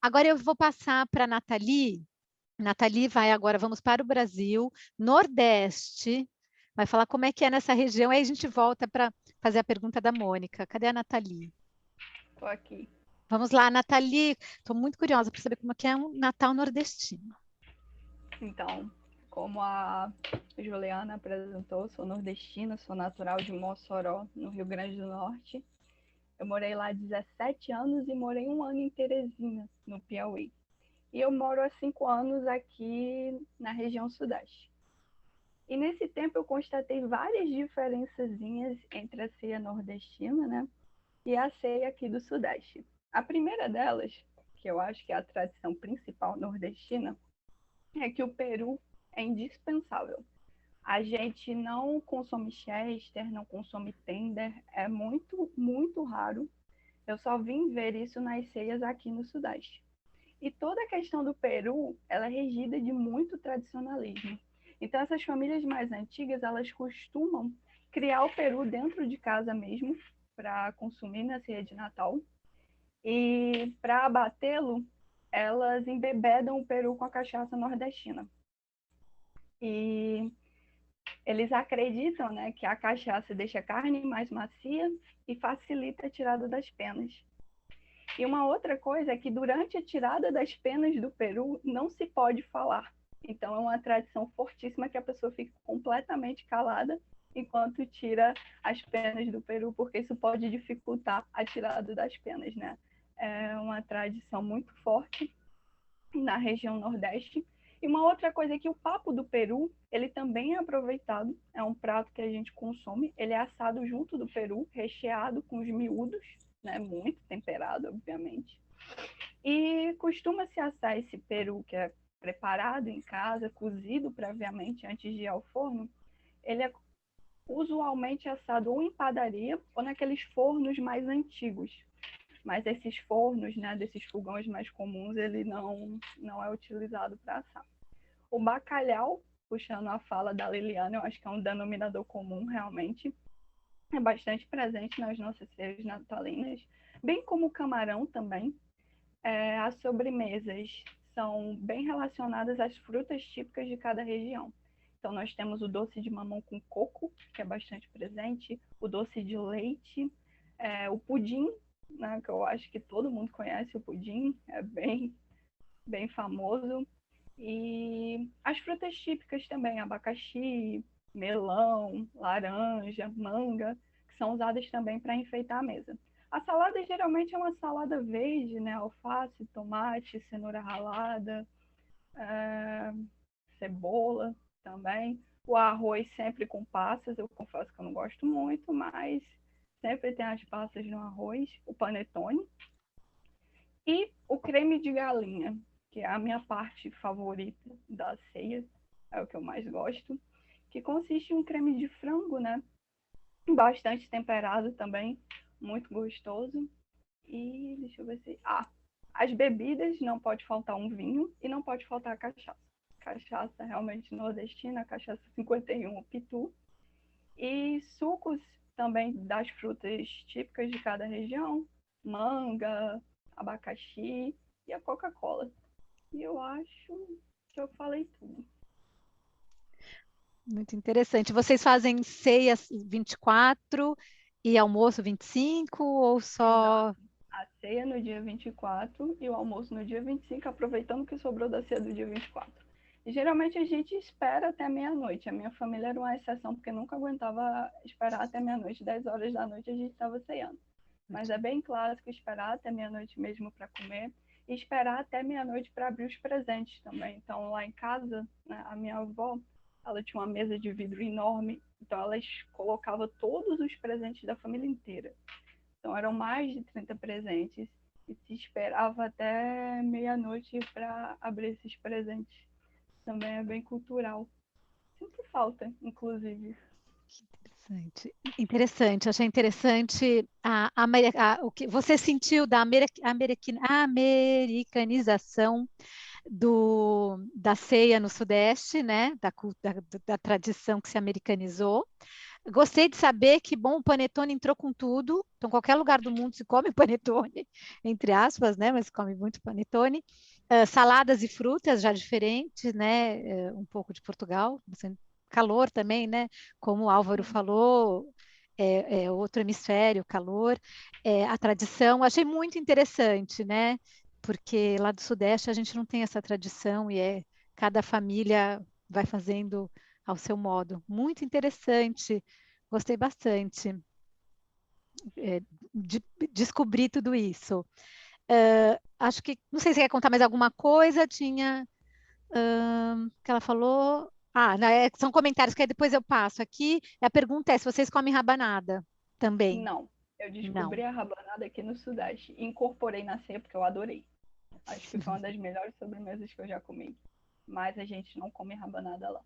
Agora eu vou passar para a Nathalie. Nathalie vai agora, vamos para o Brasil, Nordeste, vai falar como é que é nessa região, aí a gente volta para fazer a pergunta da Mônica. Cadê a Nathalie? Estou aqui. Vamos lá, Nathalie, estou muito curiosa para saber como é que é um Natal nordestino. Então, Como a Juliana apresentou, sou nordestina, sou natural de Mossoró, no Rio Grande do Norte. Eu morei lá 17 anos e morei 1 ano em Teresina, no Piauí. E eu moro há 5 anos aqui na região sudeste. E nesse tempo eu constatei várias diferençazinhas entre a ceia nordestina, né, e a ceia aqui do sudeste. A primeira delas, que eu acho que é a tradição principal nordestina, é que o peru é indispensável. A gente não consome chester, não consome tender, é muito, muito raro. Eu só vim ver isso nas ceias aqui no Sudeste. E toda a questão do peru, ela é regida de muito tradicionalismo. Então, essas famílias mais antigas, elas costumam criar o peru dentro de casa mesmo, para consumir na ceia de Natal. E para abatê-lo, elas embebedam o peru com a cachaça nordestina. E eles acreditam, né, que a cachaça deixa a carne mais macia e facilita a tirada das penas. E uma outra coisa é que durante a tirada das penas do peru não se pode falar. Então é uma tradição fortíssima que a pessoa fique completamente calada enquanto tira as penas do peru, porque isso pode dificultar a tirada das penas, né? É uma tradição muito forte na região Nordeste. E uma outra coisa é que o papo do peru, ele também é aproveitado, é um prato que a gente consome, ele é assado junto do peru, recheado com os miúdos, né, muito temperado, obviamente. E costuma-se assar esse peru, que é preparado em casa, cozido previamente antes de ir ao forno, ele é usualmente assado ou em padaria ou naqueles fornos mais antigos. Mas esses fornos, né, desses fogões mais comuns, ele não é utilizado para assar. O bacalhau, puxando a fala da Liliana, eu acho que é um denominador comum, realmente. É bastante presente nas nossas ceias natalinas, bem como o camarão também. As sobremesas são bem relacionadas às frutas típicas de cada região. Então, nós temos o doce de mamão com coco, que é bastante presente, o doce de leite, o pudim, né, que eu acho que todo mundo conhece o pudim, é bem, bem famoso. E as frutas típicas também, abacaxi, melão, laranja, manga, que são usadas também para enfeitar a mesa. A salada geralmente é uma salada verde, né? Alface, tomate, cenoura ralada, cebola também. O arroz sempre com passas, eu confesso que eu não gosto muito, mas sempre tem as passas no arroz. O panetone. E o creme de galinha, que é a minha parte favorita da ceia, é o que eu mais gosto, que consiste em um creme de frango, né? Bastante temperado também, muito gostoso. E deixa eu ver se... as bebidas, não pode faltar um vinho e não pode faltar a cachaça. Cachaça realmente nordestina, cachaça 51, o pitu. E sucos também das frutas típicas de cada região, manga, abacaxi e a Coca-Cola. E eu acho que eu falei tudo. Muito interessante. Vocês fazem ceia 24 e almoço 25 ou só... Exato. A ceia no dia 24 e o almoço no dia 25, aproveitando que sobrou da ceia do dia 24. E geralmente a gente espera até meia-noite. A minha família era uma exceção, porque nunca aguentava esperar até meia-noite, 10 horas da noite a gente estava ceando. Mas é bem clássico esperar até meia-noite mesmo para comer e esperar até meia-noite para abrir os presentes também. Então, lá em casa, né, a minha avó, ela tinha uma mesa de vidro enorme, então ela colocava todos os presentes da família inteira. Então, eram mais de 30 presentes e se esperava até meia-noite para abrir esses presentes. Também é bem cultural. Sinto falta, inclusive. Interessante. Interessante, achei interessante o que você sentiu da americanização da ceia no Sudeste, né? Da tradição que se americanizou. Gostei de saber que, bom, o panetone entrou com tudo, então qualquer lugar do mundo se come panetone, entre aspas, né? Mas se come muito panetone. Saladas e frutas já diferentes, né? Um pouco de Portugal, calor também, né? Como o Álvaro falou, outro hemisfério, calor, a tradição, achei muito interessante, né? Porque lá do Sudeste a gente não tem essa tradição e cada família vai fazendo ao seu modo. Muito interessante, gostei bastante de descobrir tudo isso. Acho que, não sei se você quer contar mais alguma coisa, tinha que ela falou. São comentários que aí depois eu passo aqui. A pergunta é se vocês comem rabanada também. Não, eu descobri a rabanada aqui no Sudeste. Incorporei na ceia porque eu adorei. Acho que foi uma das melhores sobremesas que eu já comi. Mas a gente não come rabanada lá.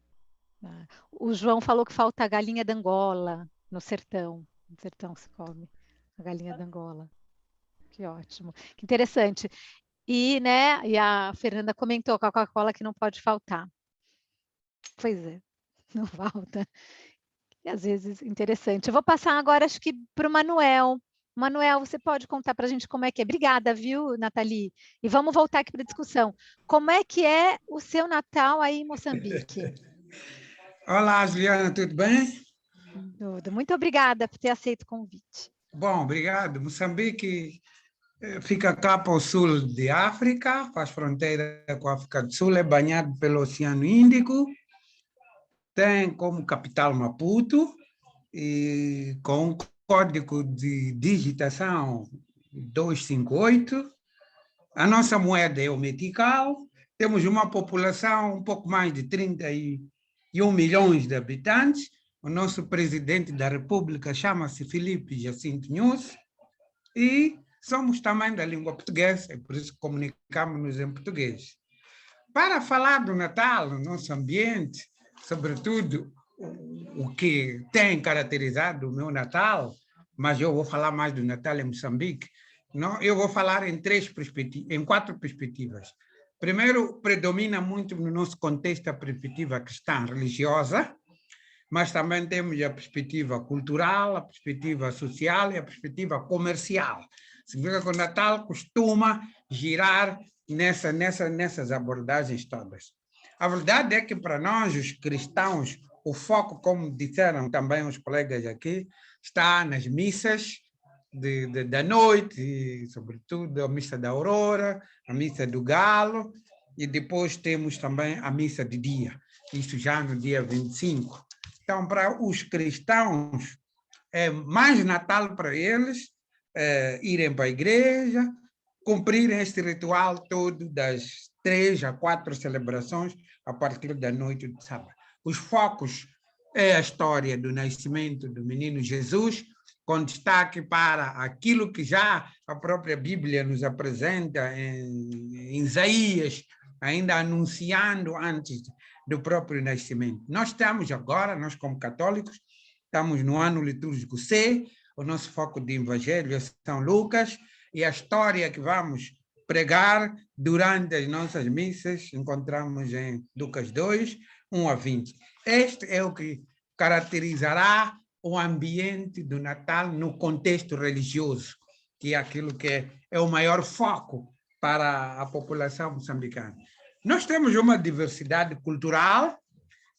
O João falou que falta a galinha da Angola no sertão. No sertão se come a galinha da Angola. Que ótimo, que interessante. E, né, e a Fernanda comentou a Coca-Cola que não pode faltar. Pois é, não falta. E às vezes interessante. Eu vou passar agora, acho que para o Manuel. Manuel, você pode contar para a gente como é que é? Obrigada, viu, Nathalie? E vamos voltar aqui para a discussão. Como é que é o seu Natal aí em Moçambique? Olá, Juliana, tudo bem? Tudo. Muito obrigada por ter aceito o convite. Bom, obrigado. Moçambique fica cá para o sul de África, faz fronteira com a África do Sul, é banhado pelo Oceano Índico, tem como capital Maputo, e com um código de digitação 258. A nossa moeda é o metical, temos uma população um pouco mais de 31 milhões de habitantes. O nosso presidente da República chama-se Filipe Jacinto Nunes e somos também da língua portuguesa, é por isso que comunicamos-nos em português. Para falar do Natal, no nosso ambiente, sobretudo o que tem caracterizado o meu Natal, mas eu vou falar mais do Natal em Moçambique, não, eu vou falar em 4 perspectivas. Primeiro, predomina muito no nosso contexto a perspectiva cristã religiosa, mas também temos a perspectiva cultural, a perspectiva social e a perspectiva comercial. Significa que o Natal costuma girar nessas abordagens todas. A verdade é que para nós, os cristãos, o foco, como disseram também os colegas aqui, está nas missas da noite, e, sobretudo a missa da aurora, a missa do galo, e depois temos também a missa de dia, isso já no dia 25. Então, para os cristãos, é mais Natal para eles irem para a igreja, cumprirem este ritual todo das 3 a 4 celebrações a partir da noite de sábado. Os focos é a história do nascimento do menino Jesus, com destaque para aquilo que já a própria Bíblia nos apresenta em Isaías, ainda anunciando antes do próprio nascimento. Nós estamos agora, nós como católicos, estamos no ano litúrgico C, o nosso foco de evangelho é São Lucas, e a história que vamos pregar durante as nossas missas encontramos em Lucas 2, 1 a 20. Este é o que caracterizará o ambiente do Natal no contexto religioso, que é aquilo que é o maior foco para a população moçambicana. Nós temos uma diversidade cultural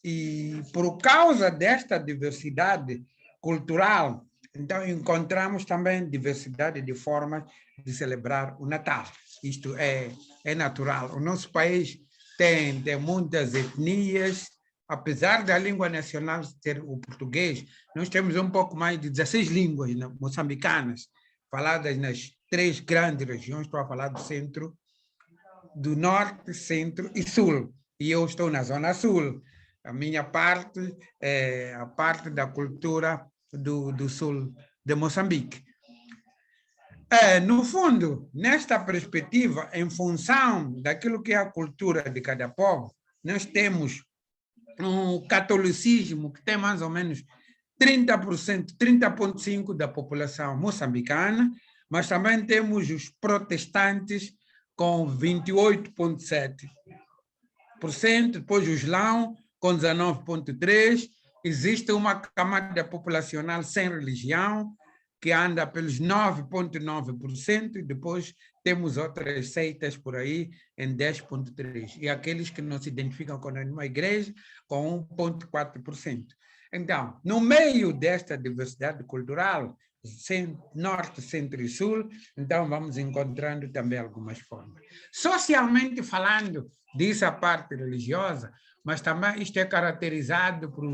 e, por causa desta diversidade cultural, então encontramos também diversidade de formas de celebrar o Natal. Isto é natural. O nosso país tem muitas etnias, apesar da língua nacional ser o português, nós temos um pouco mais de 16 línguas moçambicanas, faladas nas 3 grandes regiões. Estou a falar do centro, do norte, centro e sul. E eu estou na zona sul. A minha parte é a parte da cultura do sul de Moçambique. No fundo, nesta perspectiva, em função daquilo que é a cultura de cada povo, nós temos um catolicismo que tem mais ou menos 30%, 30,5% da população moçambicana, mas também temos os protestantes com 28,7%, depois o Islão com 19,3%, existe uma camada populacional sem religião, que anda pelos 9,9%, e depois temos outras seitas por aí em 10,3%, e aqueles que não se identificam com nenhuma igreja, com 1,4%. Então, no meio desta diversidade cultural, norte, centro e sul, então vamos encontrando também algumas formas. Socialmente falando, disso a parte religiosa, mas também isto é caracterizado por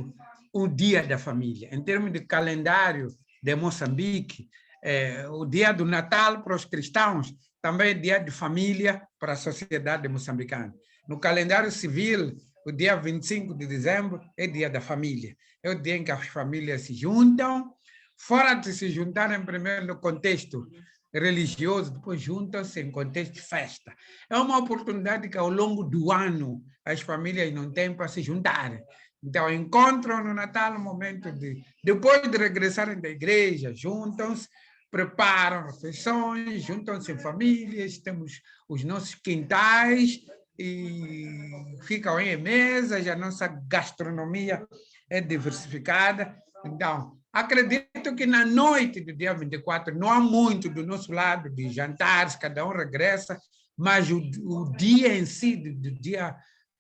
o Dia da Família. Em termos de calendário de Moçambique, o Dia do Natal para os cristãos também é Dia de Família para a sociedade moçambicana. No calendário civil, o dia 25 de dezembro é Dia da Família. É o dia em que as famílias se juntam, fora de se juntarem primeiro no contexto religioso, depois juntam-se em contexto de festa. É uma oportunidade que ao longo do ano as famílias não têm para se juntarem. Então, encontram no Natal um momento de, depois de regressarem da igreja, juntam-se, preparam refeições, juntam-se em famílias, temos os nossos quintais e ficam em mesas, a nossa gastronomia é diversificada. Então, acredito que na noite do dia 24 não há muito do nosso lado de jantares, cada um regressa, mas o dia em si,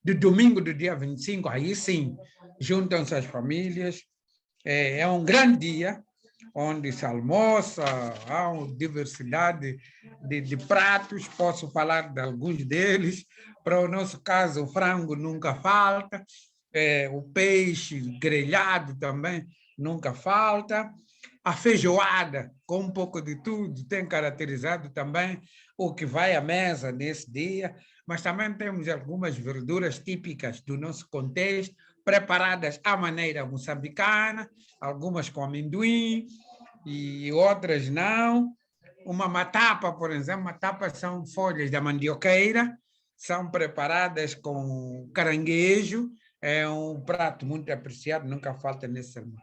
do domingo do dia 25, aí sim, juntam-se as famílias. É um grande dia, onde se almoça, há uma diversidade de pratos, posso falar de alguns deles. Para o nosso caso, o frango nunca falta, o peixe grelhado também nunca falta. A feijoada, com um pouco de tudo, tem caracterizado também o que vai à mesa nesse dia, mas também temos algumas verduras típicas do nosso contexto, preparadas à maneira moçambicana, algumas com amendoim e outras não. Uma matapa, por exemplo, matapas são folhas da mandioqueira, são preparadas com caranguejo, é um prato muito apreciado, nunca falta nesse almoço.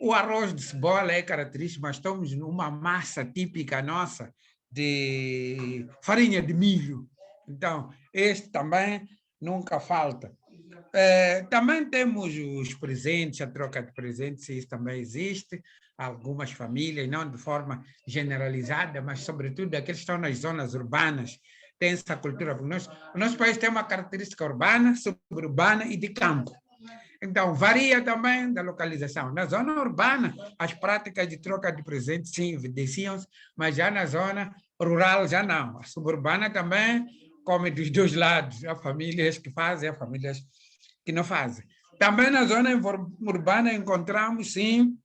O arroz de cebola é característico, mas estamos numa massa típica nossa de farinha de milho. Então, este também nunca falta. Também temos os presentes, a troca de presentes, isso também existe. Algumas famílias, não de forma generalizada, mas sobretudo aqueles que estão nas zonas urbanas, têm essa cultura. O nosso país tem uma característica urbana, suburbana e de campo. Então, varia também da localização. Na zona urbana, as práticas de troca de presentes, sim, evidenciam-se, mas já na zona rural, já não. A suburbana também come dos dois lados. Há famílias que fazem, há famílias que não fazem. Também na zona urbana encontramos, sim,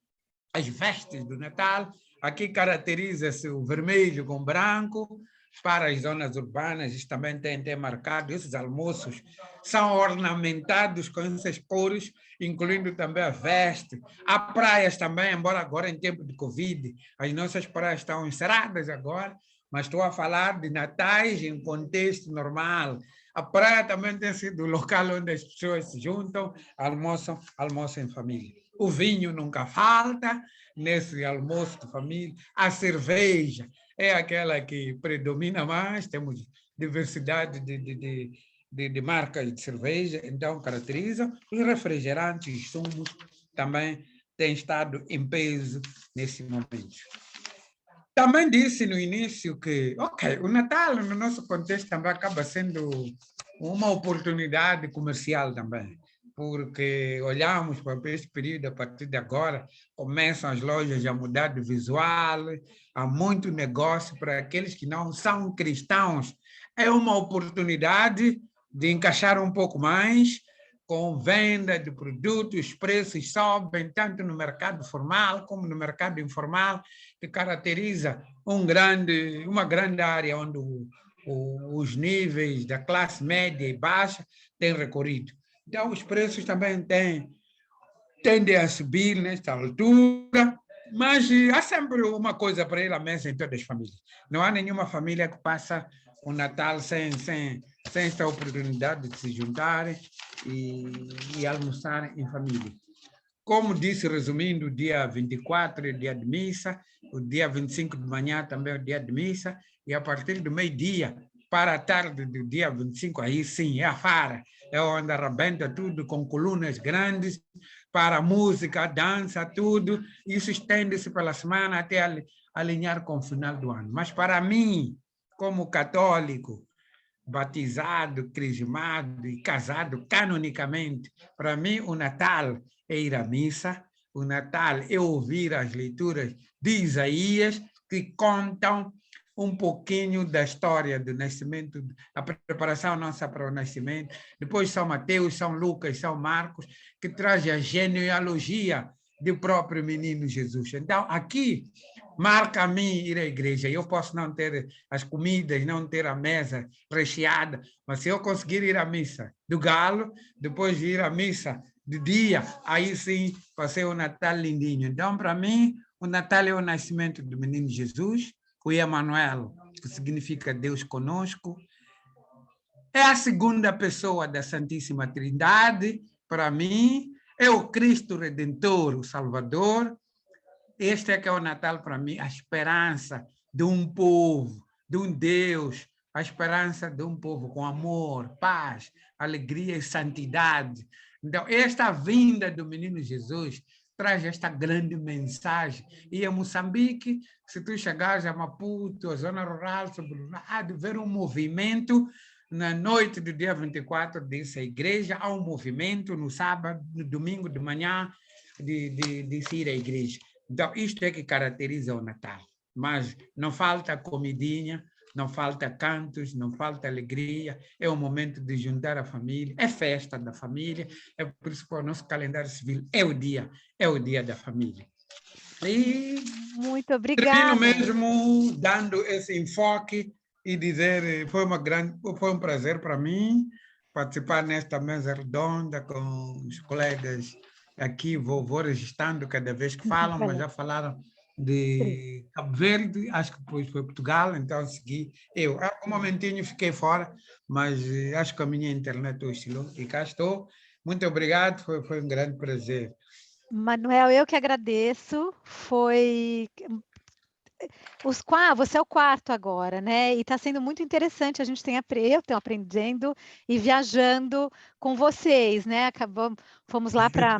as vestes do Natal. Aqui caracteriza-se o vermelho com branco. Para as zonas urbanas, isso também tem marcado. Esses almoços são ornamentados com essas cores, incluindo também a veste. Há praias também, embora agora em tempo de Covid, as nossas praias estão encerradas agora, mas estou a falar de natais em contexto normal. A praia também tem sido o local onde as pessoas se juntam, almoçam em família. O vinho nunca falta nesse almoço de família. A cerveja é aquela que predomina mais, temos diversidade de marcas de cerveja, então caracteriza. Os refrigerantes, os sumos, também têm estado em peso nesse momento. Também disse no início que, o Natal, no nosso contexto, também acaba sendo uma oportunidade comercial também, porque olhamos para este período, a partir de agora, começam as lojas a mudar de visual, há muito negócio para aqueles que não são cristãos. É uma oportunidade de encaixar um pouco mais, com venda de produtos, os preços sobem tanto no mercado formal como no mercado informal, que caracteriza uma grande área onde os níveis da classe média e baixa têm recorrido. Então, os preços também tendem a subir nesta altura, mas há sempre uma coisa para ir à mesa em todas as famílias. Não há nenhuma família que passa o Natal sem esta oportunidade de se juntarem e almoçarem em família. Como disse, resumindo, o dia 24 é o dia de missa, o dia 25 de manhã também é o dia de missa, e a partir do meio-dia para a tarde do dia 25, aí sim, é a fara, é onde arrebenta tudo com colunas grandes, para a música, a dança, tudo. Isso estende-se pela semana até alinhar com o final do ano. Mas para mim, como católico, batizado, crismado e casado canonicamente, para mim o Natal é ir à missa, o Natal é ouvir as leituras de Isaías, que contam um pouquinho da história do nascimento, a preparação nossa para o nascimento, depois São Mateus, São Lucas, São Marcos, que traz a genealogia do próprio menino Jesus. Então, aqui, marca a mim ir à igreja. Eu posso não ter as comidas, não ter a mesa recheada, mas se eu conseguir ir à missa do Galo, depois ir à missa de dia, aí sim, passei o Natal lindinho. Então, para mim, o Natal é o nascimento do menino Jesus, o Emmanuel, que significa Deus conosco. É a segunda pessoa da Santíssima Trindade, para mim, é o Cristo Redentor, o Salvador. Este é que é o Natal para mim, a esperança de um povo, de um Deus, a esperança de um povo com amor, paz, alegria e santidade. Então, esta vinda do menino Jesus traz esta grande mensagem. E em Moçambique, se tu chegares a Maputo, a zona rural, sobre o rádio, ver um movimento, na noite do dia 24 dessa igreja, há um movimento no sábado, no domingo de manhã, de se ir à igreja. Então, isto é que caracteriza o Natal. Mas não falta comidinha, não falta cantos, não falta alegria, é o momento de juntar a família, é festa da família, é por isso que o nosso calendário civil é o dia da família. E muito obrigada. termino mesmo dando esse enfoque e dizer, foi um prazer para mim participar nesta mesa redonda com os colegas aqui, vou registrando cada vez que falam, mas já falaram de Cabo Verde, acho que depois foi Portugal, então segui. Eu, um momentinho fiquei fora, mas acho que a minha internet oscilou e cá estou. Muito obrigado, foi um grande prazer. Manuel, eu que agradeço, você é o quarto agora, né? E está sendo muito interessante, eu estou aprendendo e viajando com vocês, né? Fomos lá para...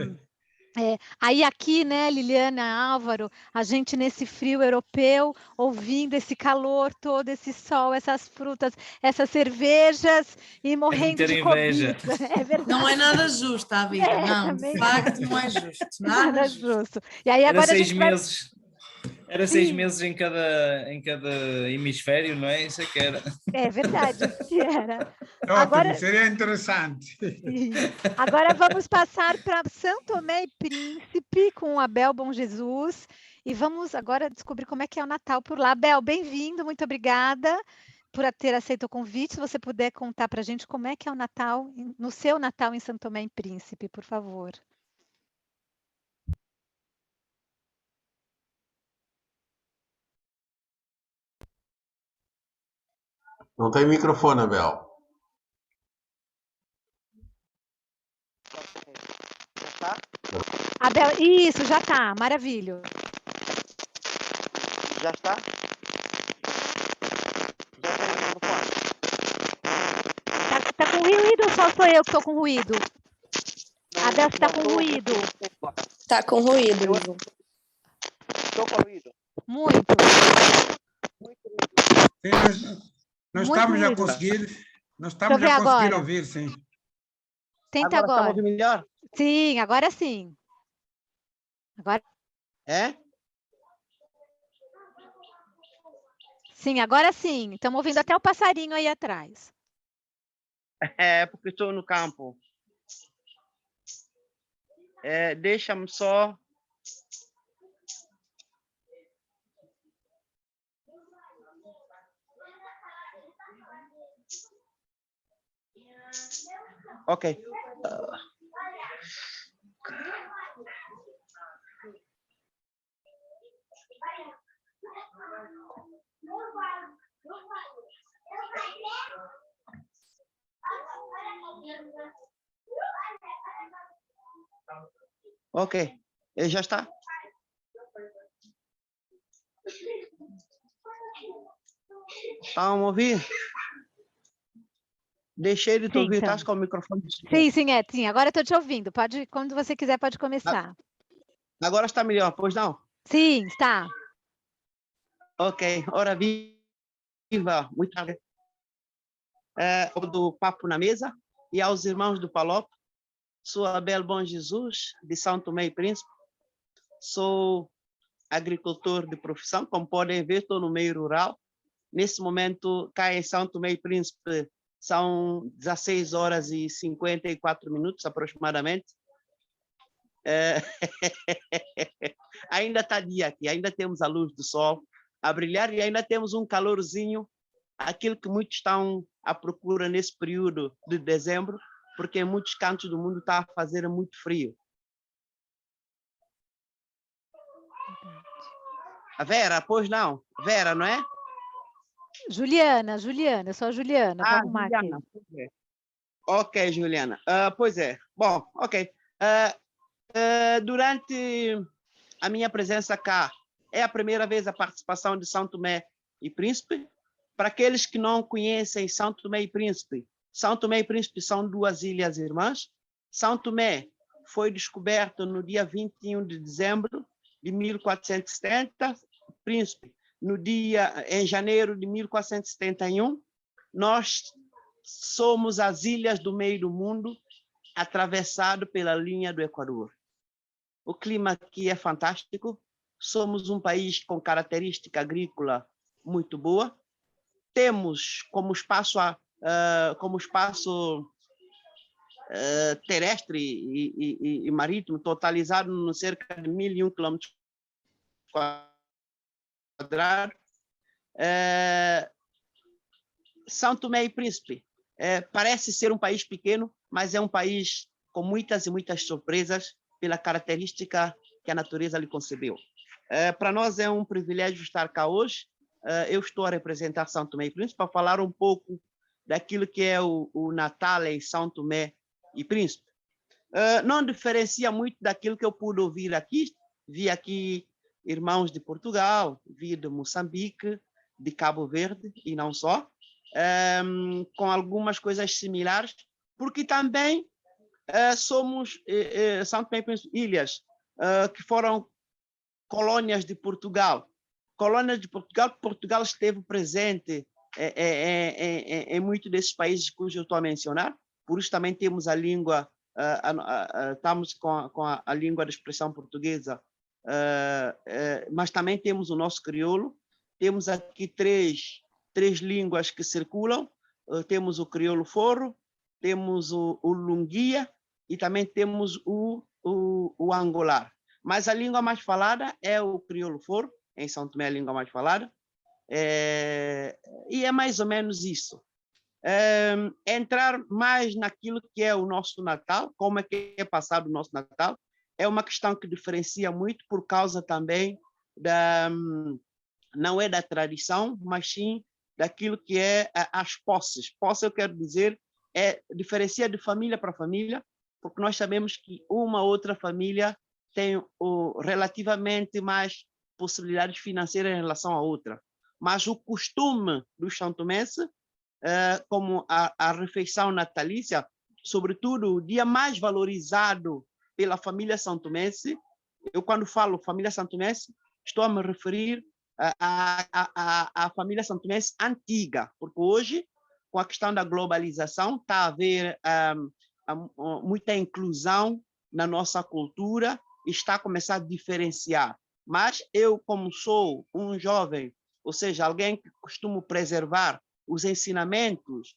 aí aqui, né, Liliana, Álvaro, a gente nesse frio europeu, ouvindo esse calor todo, esse sol, essas frutas, essas cervejas e morrendo de Covid. É verdade. Não é nada justo a vida, não, de facto não é justo, nada justo. E aí agora Era 6 meses. Era 6 meses em cada hemisfério, não é? Isso é que era. É verdade, isso que era. Agora, seria interessante. Agora vamos passar para São Tomé e Príncipe com Abel Bom Jesus e vamos agora descobrir como é que é o Natal por lá. Abel, bem-vindo, muito obrigada por ter aceito o convite. Se você puder contar para a gente como é que é o Natal, no seu Natal em São Tomé e Príncipe, por favor. Não tem microfone, Abel. Já está? Abel, isso, já está, maravilha. Já está? Já tem o microfone? Tá com ruído ou só sou eu que estou com ruído? Não, Abel, você está com ruído. Está com ruído. Estou com ruído. Muito. Muito ruído. Sim, nós estamos a conseguir, ouvir, sim. Tenta agora. Agora. Estamos melhor? Sim, agora sim. Agora. É? Sim, agora sim. Estamos ouvindo até o passarinho aí atrás. É, porque estou no campo. Deixa-me só... Ok. Ok. Já está? Estão a ouvir? Deixei de te ouvir, então. estás com o microfone? Sim, agora estou te ouvindo. Pode, quando você quiser, pode começar. Agora está melhor, pois não? Sim, está. Ok, ora viva, muito obrigado. Do Papo na Mesa e aos irmãos do Palop. Sou Abel Bom Jesus, de São Tomé e Príncipe. Sou agricultor de profissão, como podem ver, estou no meio rural. Nesse momento, cá em São Tomé e Príncipe, são 16 horas e 54 minutos, aproximadamente. Ainda está dia aqui, ainda temos a luz do sol a brilhar e ainda temos um calorzinho, aquilo que muitos estão à procura nesse período de dezembro, porque em muitos cantos do mundo está a fazer muito frio. A Vera, pois não? Vera, não é? Juliana, eu sou a Juliana, vou arrumar Juliana, aqui. pois é. Ok, Juliana. Pois é. Bom, ok. Durante a minha presença cá, é a primeira vez a participação de São Tomé e Príncipe. Para aqueles que não conhecem São Tomé e Príncipe são duas ilhas irmãs. São Tomé foi descoberto no dia 21 de dezembro de 1470, Príncipe em janeiro de 1471. Nós somos as ilhas do meio do mundo, atravessado pela linha do Equador. O clima aqui é fantástico. Somos um país com característica agrícola muito boa. Temos como espaço terrestre e marítimo totalizado no cerca de 1.001 quilômetros quadrados. São Tomé e Príncipe parece ser um país pequeno, mas é um país com muitas e muitas surpresas pela característica que a natureza lhe concebeu. Para nós é um privilégio estar cá hoje. Eu estou a representar São Tomé e Príncipe para falar um pouco daquilo que é o Natal em São Tomé e Príncipe. Não diferencia muito daquilo que eu pude ouvir aqui. Vi aqui irmãos de Portugal, vi de Moçambique, de Cabo Verde e não só, com algumas coisas similares, porque também somos São Tomé e Príncipe, ilhas que foram colônias de Portugal. Colônias de Portugal, Portugal esteve presente em muitos desses países cujos eu estou a mencionar, por isso também temos a língua, estamos com a língua de expressão portuguesa, mas também temos o nosso crioulo. Temos aqui três línguas que circulam, temos o crioulo forro, temos o lunguia e também temos o angolar. Mas a língua mais falada é o crioulo forro, em São Tomé é a língua mais falada, e é mais ou menos isso. Entrar mais naquilo que é o nosso Natal, como é que é passado o nosso Natal, é uma questão que diferencia muito por causa também não é da tradição, mas sim daquilo que é as posses. Posse, eu quero dizer, diferencia de família para família, porque nós sabemos que uma outra família tem relativamente mais possibilidades financeiras em relação à outra. Mas o costume dos santomenses, como a refeição natalícia, sobretudo o dia mais valorizado pela família santomense, eu quando falo família santomense, estou a me referir à família santomense antiga, porque hoje, com a questão da globalização, está a haver muita inclusão na nossa cultura e está a começar a diferenciar. Mas eu, como sou um jovem, ou seja, alguém que costumo preservar os ensinamentos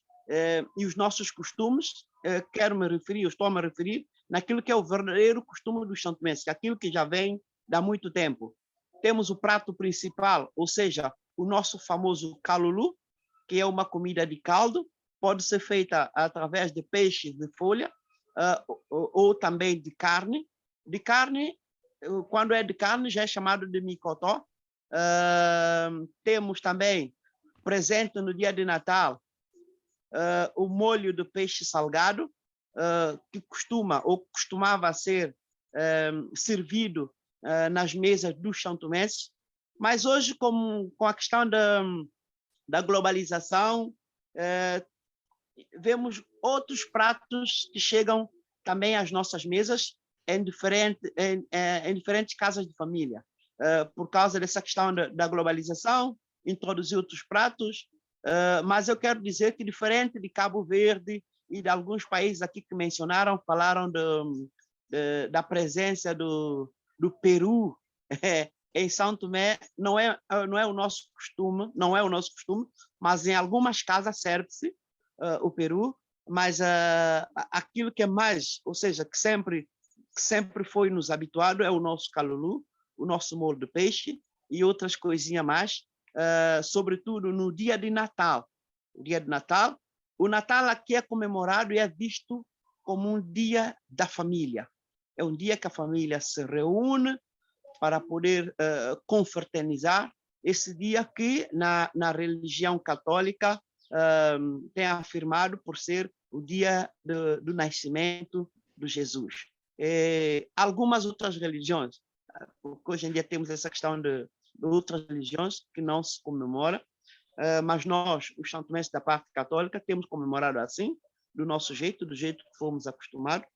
e os nossos costumes, estou a me referir naquilo que é o verdadeiro costume dos santomenses, aquilo que já vem há muito tempo. Temos o prato principal, ou seja, o nosso famoso calulu, que é uma comida de caldo, pode ser feita através de peixes de folha ou também de carne. De carne, quando é de carne, já é chamado de micotó. Temos também, presente no dia de Natal, o molho de peixe salgado, que costumava ser servido nas mesas dos santomenses. Mas hoje, com a questão da globalização, vemos outros pratos que chegam também às nossas mesas em diferentes casas de família. Por causa dessa questão da globalização, introduzir outros pratos, mas eu quero dizer que, diferente de Cabo Verde e de alguns países aqui que mencionaram, falaram da presença do Peru em São Tomé não é o nosso costume, mas em algumas casas serve-se o peru, mas aquilo que é mais, ou seja, que sempre foi nos habituado é o nosso calulu, o nosso molho de peixe e outras coisinhas mais, sobretudo no dia de Natal. O dia de Natal, o Natal aqui é comemorado e é visto como um dia da família. É um dia que a família se reúne para poder confraternizar. Esse dia que na religião católica tem afirmado por ser o dia do nascimento de Jesus. Algumas outras religiões, porque hoje em dia temos essa questão de outras religiões que não se comemora, mas nós, os santomenses da parte católica, temos comemorado assim, do nosso jeito, do jeito que fomos acostumados.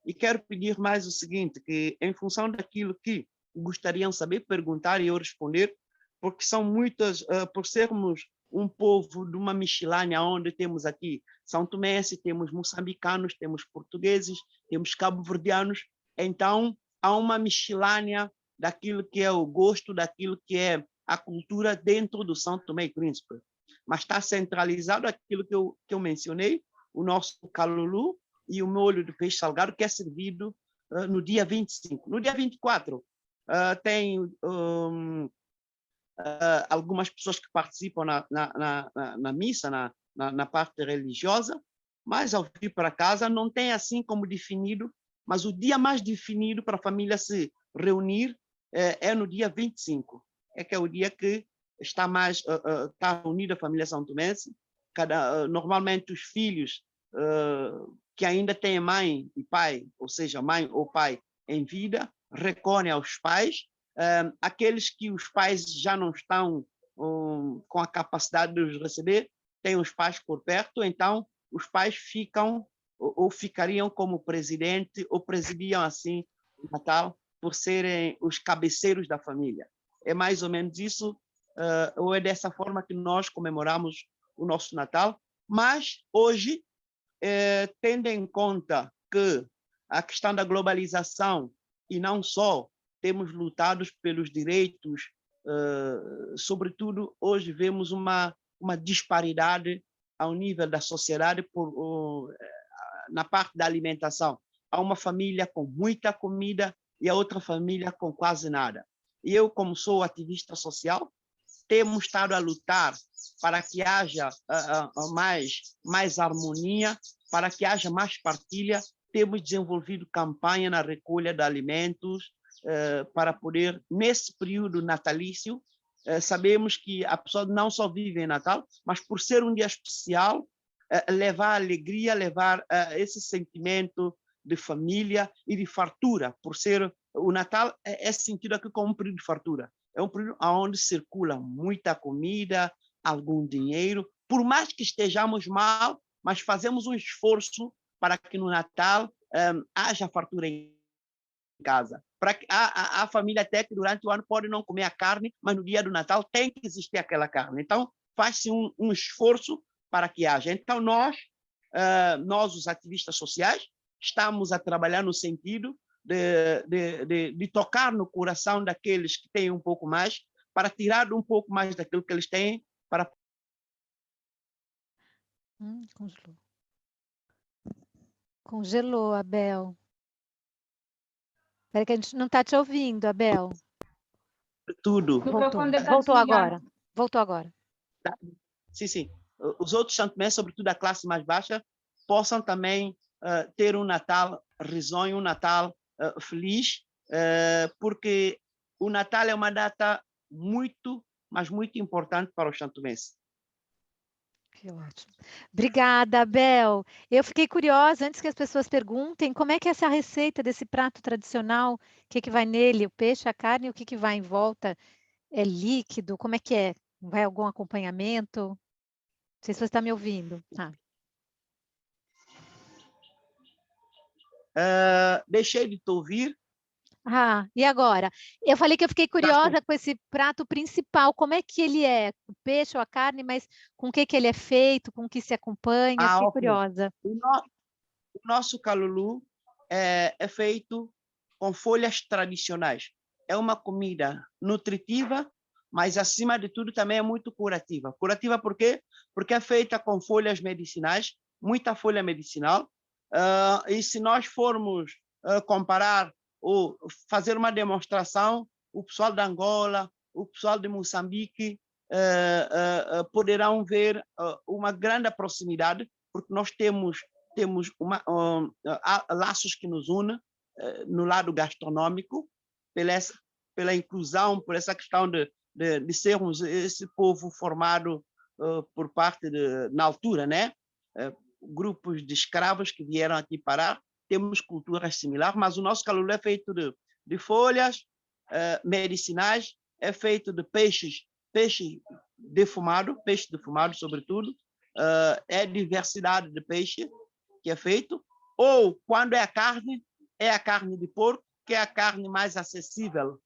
E quero pedir mais o seguinte, que em função daquilo que gostariam de saber, perguntar e eu responder, porque são muitas, por sermos um povo de uma miscelânea, onde temos aqui São Tomense, temos moçambicanos, temos portugueses, temos cabo-verdianos, então há uma miscelânea daquilo que é o gosto, daquilo que é a cultura dentro do São Tomé e Príncipe. Mas está centralizado aquilo que eu mencionei, o nosso calulu e o molho de peixe salgado, que é servido no dia 25. No dia 24, tem algumas pessoas que participam na missa, na parte religiosa, mas ao vir para casa não tem assim como definido, mas o dia mais definido para a família se reunir é no dia 25, que é o dia que está mais está reunida a família São Tomense. Normalmente os filhos que ainda têm mãe e pai, ou seja, mãe ou pai em vida, recorrem aos pais. Aqueles que os pais já não estão com a capacidade de os receber, têm os pais por perto, então os pais ficam ou ficariam como presidente ou presidiam assim o Natal por serem os cabeceiros da família. É mais ou menos isso, ou é dessa forma que nós comemoramos o nosso Natal, mas hoje, tendo em conta que a questão da globalização e não só temos lutado pelos direitos, sobretudo hoje vemos uma disparidade ao nível da sociedade na parte da alimentação. Há uma família com muita comida e a outra família com quase nada. E eu, como sou ativista social, temos estado a lutar para que haja mais harmonia, para que haja mais partilha. Temos desenvolvido campanha na recolha de alimentos para poder, nesse período natalício, sabemos que a pessoa não só vive em Natal, mas por ser um dia especial, levar alegria, levar esse sentimento de família e de fartura, por ser o Natal é sentido aqui como um período de fartura. É um período onde circula muita comida, algum dinheiro, por mais que estejamos mal, mas fazemos um esforço para que no Natal haja fartura em casa. Para que a família até que durante o ano pode não comer a carne, mas no dia do Natal tem que existir aquela carne. Então, faz-se um esforço para que haja. Então, nós, os ativistas sociais, estamos a trabalhar no sentido de tocar no coração daqueles que têm um pouco mais, para tirar um pouco mais daquilo que eles têm, para... Congelou. Congelou, Abel. Espera que a gente não está te ouvindo, Abel. Tudo. Voltou agora. Voltou agora. Sim. Os outros santomenses, sobretudo a classe mais baixa, possam também ter um Natal risonho, um Natal feliz, porque o Natal é uma data muito, mas muito importante para os santomenses. Que ótimo. Obrigada, Abel. Eu fiquei curiosa, antes que as pessoas perguntem, como é que é essa receita desse prato tradicional? O que vai nele? O peixe, a carne, o que vai em volta? É líquido? Como é que é? Vai algum acompanhamento? Não sei se você está me ouvindo. Deixei de te ouvir. E agora? Eu falei que eu fiquei curiosa com esse prato principal. Como é que ele é? O peixe ou a carne, mas com o que ele é feito? Com o que se acompanha? Fiquei curiosa. O nosso calulu é feito com folhas tradicionais. é uma comida nutritiva, mas acima de tudo também é muito curativa. Curativa por quê? Porque é feita com folhas medicinais, muita folha medicinal, e se nós formos comparar ou fazer uma demonstração, o pessoal da Angola, o pessoal de Moçambique poderão ver uma grande proximidade, porque nós temos laços que nos unem no lado gastronômico, pela inclusão, por essa questão de sermos esse povo formado por parte na altura, né? Grupos de escravos que vieram aqui parar, temos culturas similares, mas o nosso calulu é feito de folhas medicinais, é feito de peixe defumado sobretudo, é diversidade de peixe que é feito, ou quando é a carne de porco, que é a carne mais acessível,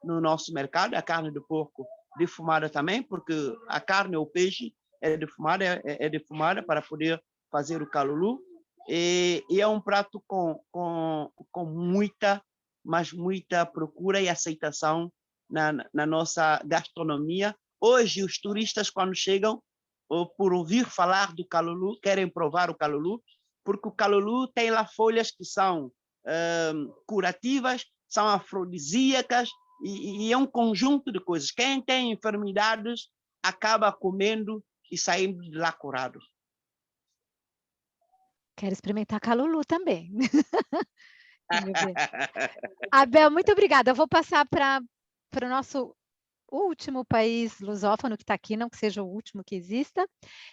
no nosso mercado, a carne de porco defumada também, porque a carne ou o peixe é defumada para poder fazer o calulu, e é um prato com muita procura e aceitação na nossa gastronomia. Hoje, os turistas, quando chegam, por ouvir falar do calulu, querem provar o calulu, porque o calulu tem lá folhas que são curativas, são afrodisíacas, e é um conjunto de coisas. Quem tem enfermidades acaba comendo e saindo de lá curado. Quero experimentar calulu também. Abel, muito obrigada. Eu vou passar para o nosso último país lusófono que está aqui, não que seja o último que exista,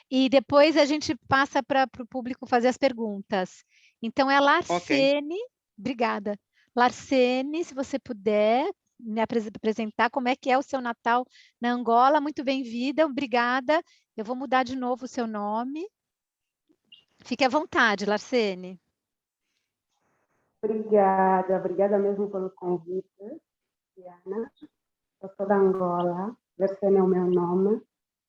e depois a gente passa para o público fazer as perguntas. Então, é Larcene, obrigada. Larcene, se você puder me apresentar como é que é o seu Natal na Angola, muito bem-vinda, obrigada. Eu vou mudar de novo o seu nome. Fique à vontade, Larcene. Obrigada mesmo pelo convite, Diana. Eu sou da Angola, Larcene é o meu nome,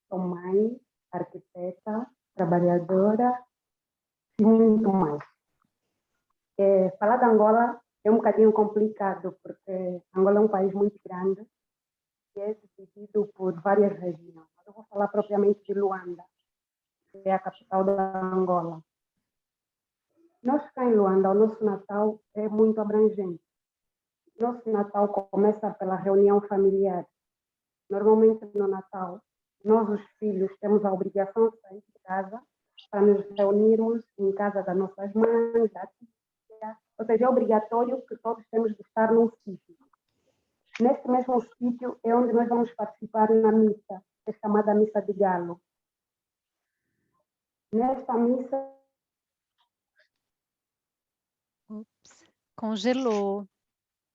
sou mãe, arquiteta, trabalhadora e muito mais. Falar da Angola é um bocadinho complicado, porque Angola é um país muito grande e é dividido por várias regiões. Eu vou falar propriamente de Luanda, que é a capital da Angola. Nós cá em Luanda, o nosso Natal é muito abrangente. Nosso Natal começa pela reunião familiar. Normalmente no Natal, nós os filhos temos a obrigação de sair de casa para nos reunirmos em casa das nossas mães, da tia. Ou seja, é obrigatório que todos temos de estar num sítio. Neste mesmo sítio é onde nós vamos participar na missa, que é chamada Missa de Galo. Nesta missa... Ups, congelou.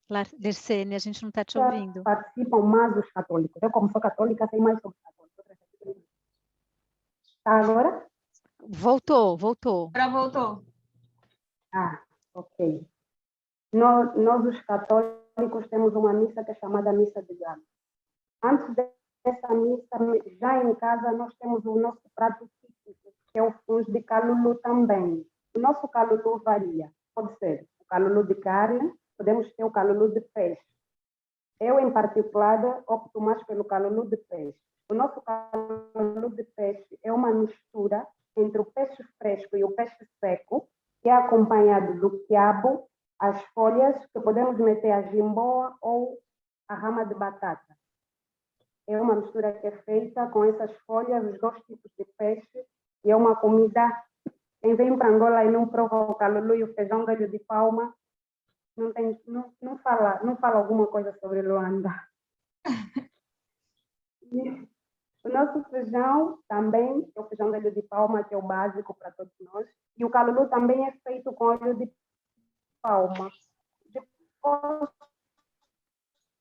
Larcene, a gente não está te ouvindo. Participam mais os católicos. Eu, como sou católica, sei mais sobre católicos. Tá agora? Voltou. Agora voltou. Ah, ok. Nós, os católicos, temos uma missa que é chamada Missa de Galo. Antes dessa missa, já em casa, nós temos o nosso prato típico, que é o fungo de calulu também. O nosso calulu varia. Pode ser o calulu de carne, podemos ter o calulu de peixe. Eu, em particular, opto mais pelo calulu de peixe. O nosso calulu de peixe é uma mistura entre o peixe fresco e o peixe seco, que é acompanhado do quiabo, as folhas, que podemos meter a jimboa ou a rama de batata. É uma mistura que é feita com essas folhas, os dois tipos de peixe, e é uma comida... Quem vem para Angola e não prova o calulu e o feijão de alho de palma, não fala alguma coisa sobre Luanda. O nosso feijão também é o feijão de alho de palma, que é o básico para todos nós. E o calulu também é feito com alho de palma. Depois,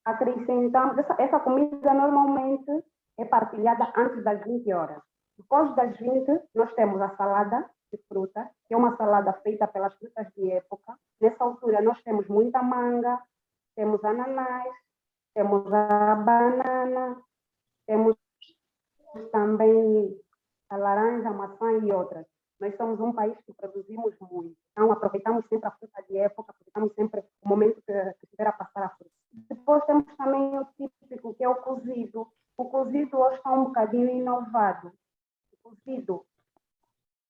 acrescentamos... Essa comida normalmente é partilhada antes das 20 horas. Depois das 20, nós temos a salada de fruta, que é uma salada feita pelas frutas de época. Nessa altura, nós temos muita manga, temos ananás, temos a banana, temos também a laranja, a maçã e outras. Nós somos um país que produzimos muito, então aproveitamos sempre a fruta de época, aproveitamos sempre o momento que estiver a passar a fruta. Depois temos também o típico, que é o cozido. O cozido hoje está um bocadinho inovado. O cozido,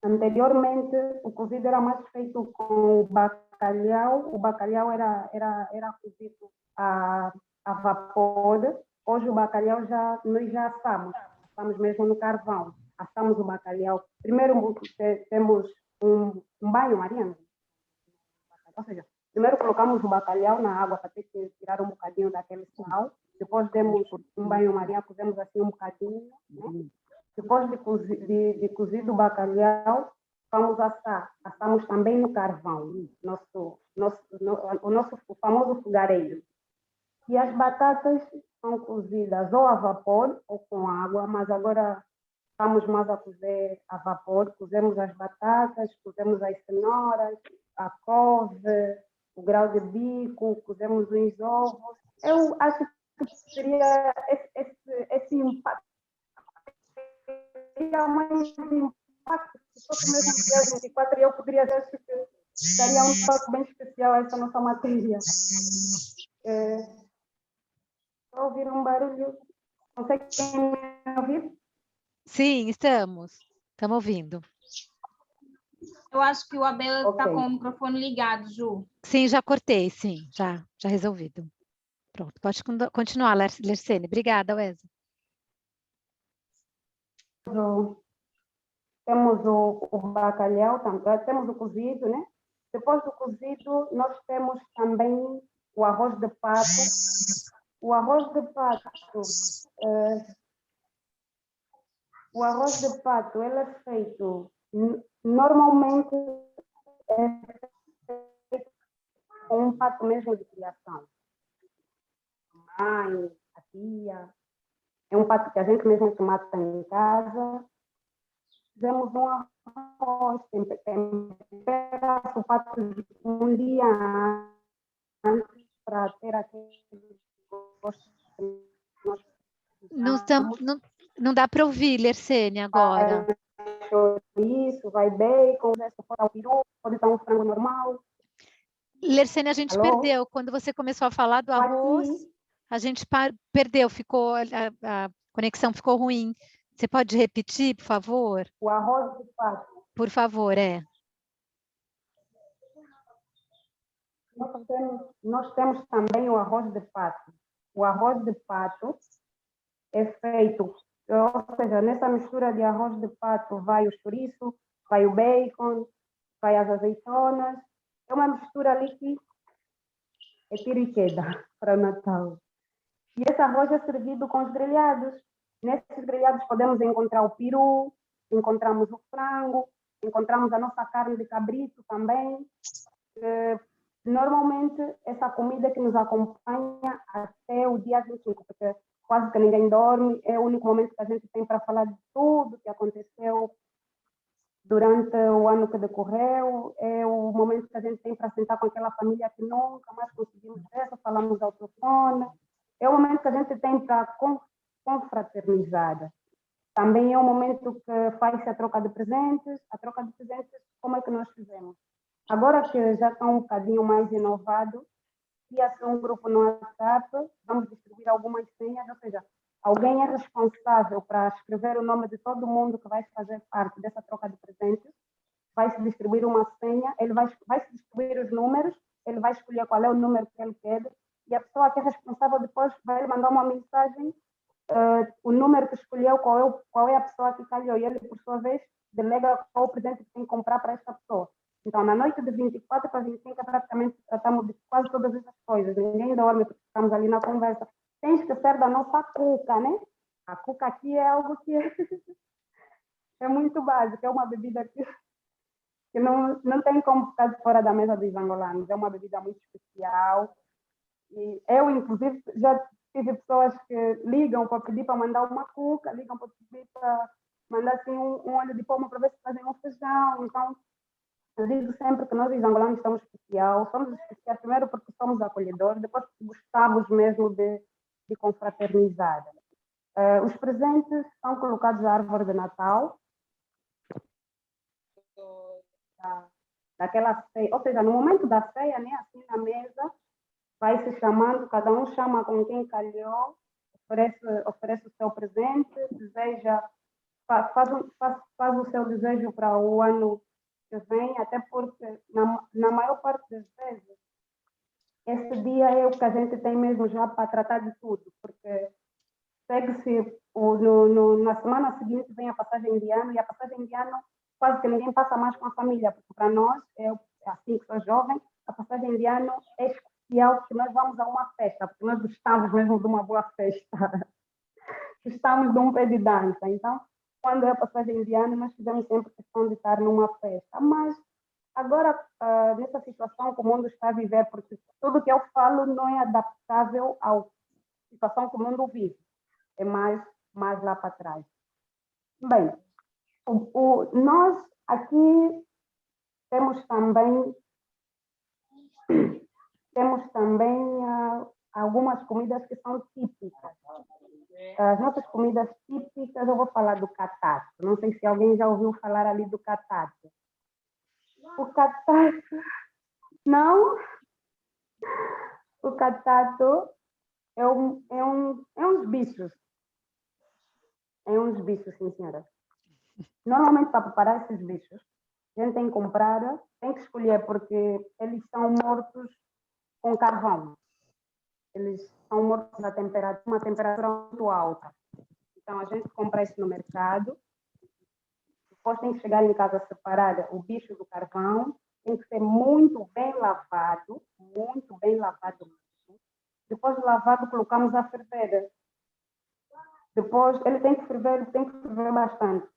anteriormente, o cozido era mais feito com o bacalhau era cozido a vapor. Hoje o bacalhau nós já assamos mesmo no carvão. Assamos o bacalhau. Primeiro temos um banho maria, ou seja, primeiro colocamos o bacalhau na água para ter que tirar um bocadinho daquele sal. Depois demos um banho-maria, cozemos assim um bocadinho. Né? Depois de cozido o bacalhau, vamos assar. Assamos também no carvão, o famoso fogareiro. E as batatas são cozidas ou a vapor ou com água, mas agora estamos mais a cozer a vapor. Cozemos as batatas, cozemos as cenouras, a couve, o grau de bico, cozemos os ovos. Eu acho que seria esse impacto. Seria mais impacto se fosse mesmo dia 24, e eu poderia dizer que daria um toque bem especial a essa nossa matéria. Estou a ouvir um barulho. Conseguem me ouvir? Sim, estamos ouvindo. Eu acho que o Abel está Ok. com o microfone ligado, Ju. Sim, já cortei, sim, já resolvido. Pronto, pode continuar, Lercene. Obrigada, Wesley. Temos o bacalhau, temos o cozido, né? Depois do cozido, nós temos também o arroz de pato. O arroz de pato, ele é feito, normalmente, com um pato mesmo de criação. A mãe, a tia. É um pato que a gente mesmo se mata em casa. Fizemos um arroz, tempera o pato um dia antes para ter aquele gosto. Não dá para ouvir, Lercene, agora. Isso, vai bacon, se for ao peru, pode estar um frango normal. Lercene, a gente perdeu. Quando você começou a falar do arroz, a gente perdeu, a conexão ficou ruim. Você pode repetir, por favor? O arroz de pato. Por favor, Nós temos também o arroz de pato. O arroz de pato é feito, ou seja, nessa mistura de arroz de pato vai o chouriço, vai o bacon, vai as azeitonas. É uma mistura ali que é tiro e queda para o Natal. E esse arroz é servido com os grelhados. Nesses grelhados podemos encontrar o peru, encontramos o frango, encontramos a nossa carne de cabrito também. Normalmente, essa comida que nos acompanha até o dia 25, porque quase que ninguém dorme, é o único momento que a gente tem para falar de tudo que aconteceu durante o ano que decorreu, é o momento que a gente tem para sentar com aquela família que nunca mais conseguimos ver, só falamos ao telefone. É o momento que a gente tem para confraternizar. Também é um momento que faz-se a troca de presentes. A troca de presentes, como é que nós fizemos? Agora que já está um bocadinho mais inovado, cria-se um grupo no WhatsApp, vamos distribuir algumas senhas, ou seja, alguém é responsável para escrever o nome de todo mundo que vai fazer parte dessa troca de presentes, vai se distribuir uma senha, ele vai se distribuir os números, ele vai escolher qual é o número que ele quer, e a pessoa que é responsável depois vai lhe mandar uma mensagem, o número que escolheu, qual é a pessoa que calhou, e ele, por sua vez, delega qual o presente que tem que comprar para esta pessoa. Então, na noite de 24 para 25, praticamente tratamos de quase todas essas coisas. Ninguém dorme, porque estamos ali na conversa. Sem esquecer da nossa cuca, né? A cuca aqui é algo que é muito básico. É uma bebida que não tem como ficar de fora da mesa dos angolanos. É uma bebida muito especial. E eu, inclusive, já tive pessoas que ligam para pedir para mandar uma cuca, ligam para pedir para mandar assim, um óleo de palma para ver se fazem um feijão. Então, eu digo sempre que nós, os angolanos, somos especiais primeiro porque somos acolhedores, depois porque gostamos mesmo de confraternizar. Os presentes são colocados à árvore de Natal. daquela ceia, ou seja, no momento da ceia, né, assim na mesa, vai se chamando, cada um chama com quem calhou, oferece o seu presente, deseja, faz o seu desejo para o ano que vem, até porque na maior parte das vezes esse dia é o que a gente tem mesmo já para tratar de tudo, porque segue-se na semana seguinte vem a passagem de ano, e a passagem de ano quase que ninguém passa mais com a família, porque para nós, assim que sou jovem, a passagem de ano é especial, porque nós vamos a uma festa, porque nós gostamos mesmo de uma boa festa, gostamos de um pé de dança. Então, quando é a passagem de ano, nós fizemos sempre questão de estar numa festa. Mas agora, nessa situação que o mundo está a viver, porque tudo que eu falo não é adaptável à situação que o mundo vive, é mais lá para trás. Bem, nós aqui temos também algumas comidas que são típicas. As nossas comidas típicas, eu vou falar do catato. Não sei se alguém já ouviu falar ali do catato. O catato, não? O catato é uns bichos. É uns bichos, sim, senhora. Normalmente, para preparar esses bichos, a gente tem que comprar, tem que escolher, porque eles são mortos com carvão. Eles são mortos a uma temperatura muito alta. Então, a gente compra isso no mercado. Depois tem que chegar em casa a separar o bicho do carvão. Tem que ser muito bem lavado mesmo. Depois de lavado, colocamos a ferver. Depois, ele tem que ferver bastante.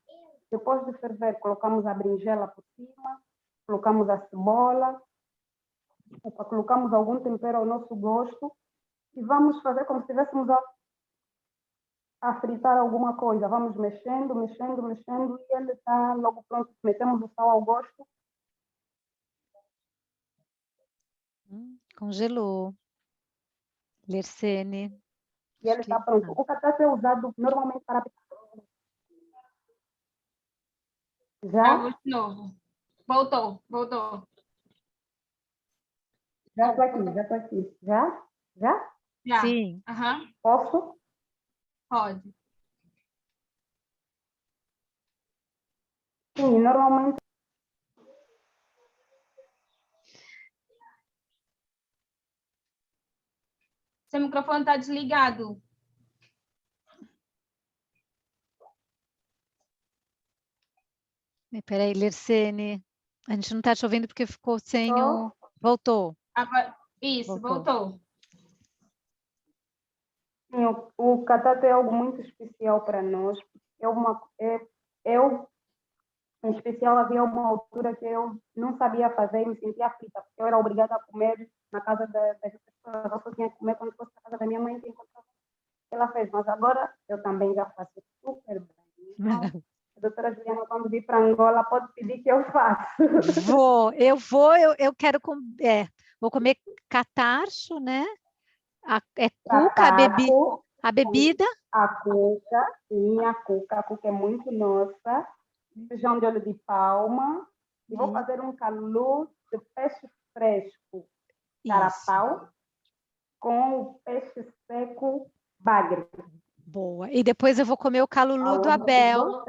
Depois de ferver, colocamos a berinjela por cima, colocamos a cebola, colocamos algum tempero ao nosso gosto e vamos fazer como se estivéssemos a fritar alguma coisa. Vamos mexendo e ele está logo pronto. Metemos o sal ao gosto. Congelou. Lersene. E ele está pronto. O catato é usado normalmente para picar. Já? De novo. Voltou. Já estou aqui. Já? Já. Sim. Aham. Posso? Pode. Sim, normalmente. Seu microfone está desligado. Espera aí, Lersene. A gente não está te ouvindo porque ficou sem o... Voltou. Agora, isso, voltou. Sim, o catato é algo muito especial para nós. Eu, em especial, havia uma altura que eu não sabia fazer e me sentia aflita, porque eu era obrigada a comer na casa das pessoas. Eu só tinha que comer quando fosse na casa da minha mãe, que ela fez. Mas agora eu também já faço super bem. Então, a doutora Juliana, quando vir para Angola, pode pedir que eu faça. Eu quero vou comer catarcho, né? Cuca, a bebida. A cuca, sim, a cuca é muito nossa. Feijão de óleo de palma. E vou fazer um caldo de peixe fresco, carapau, com o peixe seco bagre. Boa. E depois eu vou comer o calulu do Abel.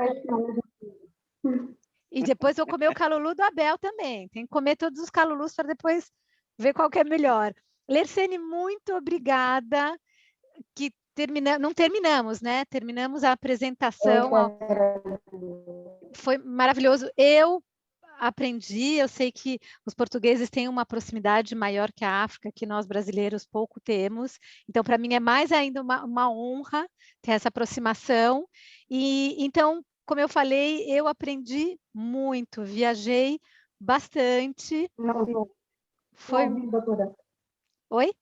E depois eu vou comer o calulu do Abel também. Tem que comer todos os calulus para depois ver qual que é melhor. Lersene, muito obrigada. Não terminamos, né? Terminamos a apresentação. Foi maravilhoso. Eu aprendi, eu sei que os portugueses têm uma proximidade maior que a África, que nós brasileiros pouco temos. Então, para mim, é mais ainda uma honra ter essa aproximação. E então, como eu falei, eu aprendi muito, viajei bastante. Foi... Oi?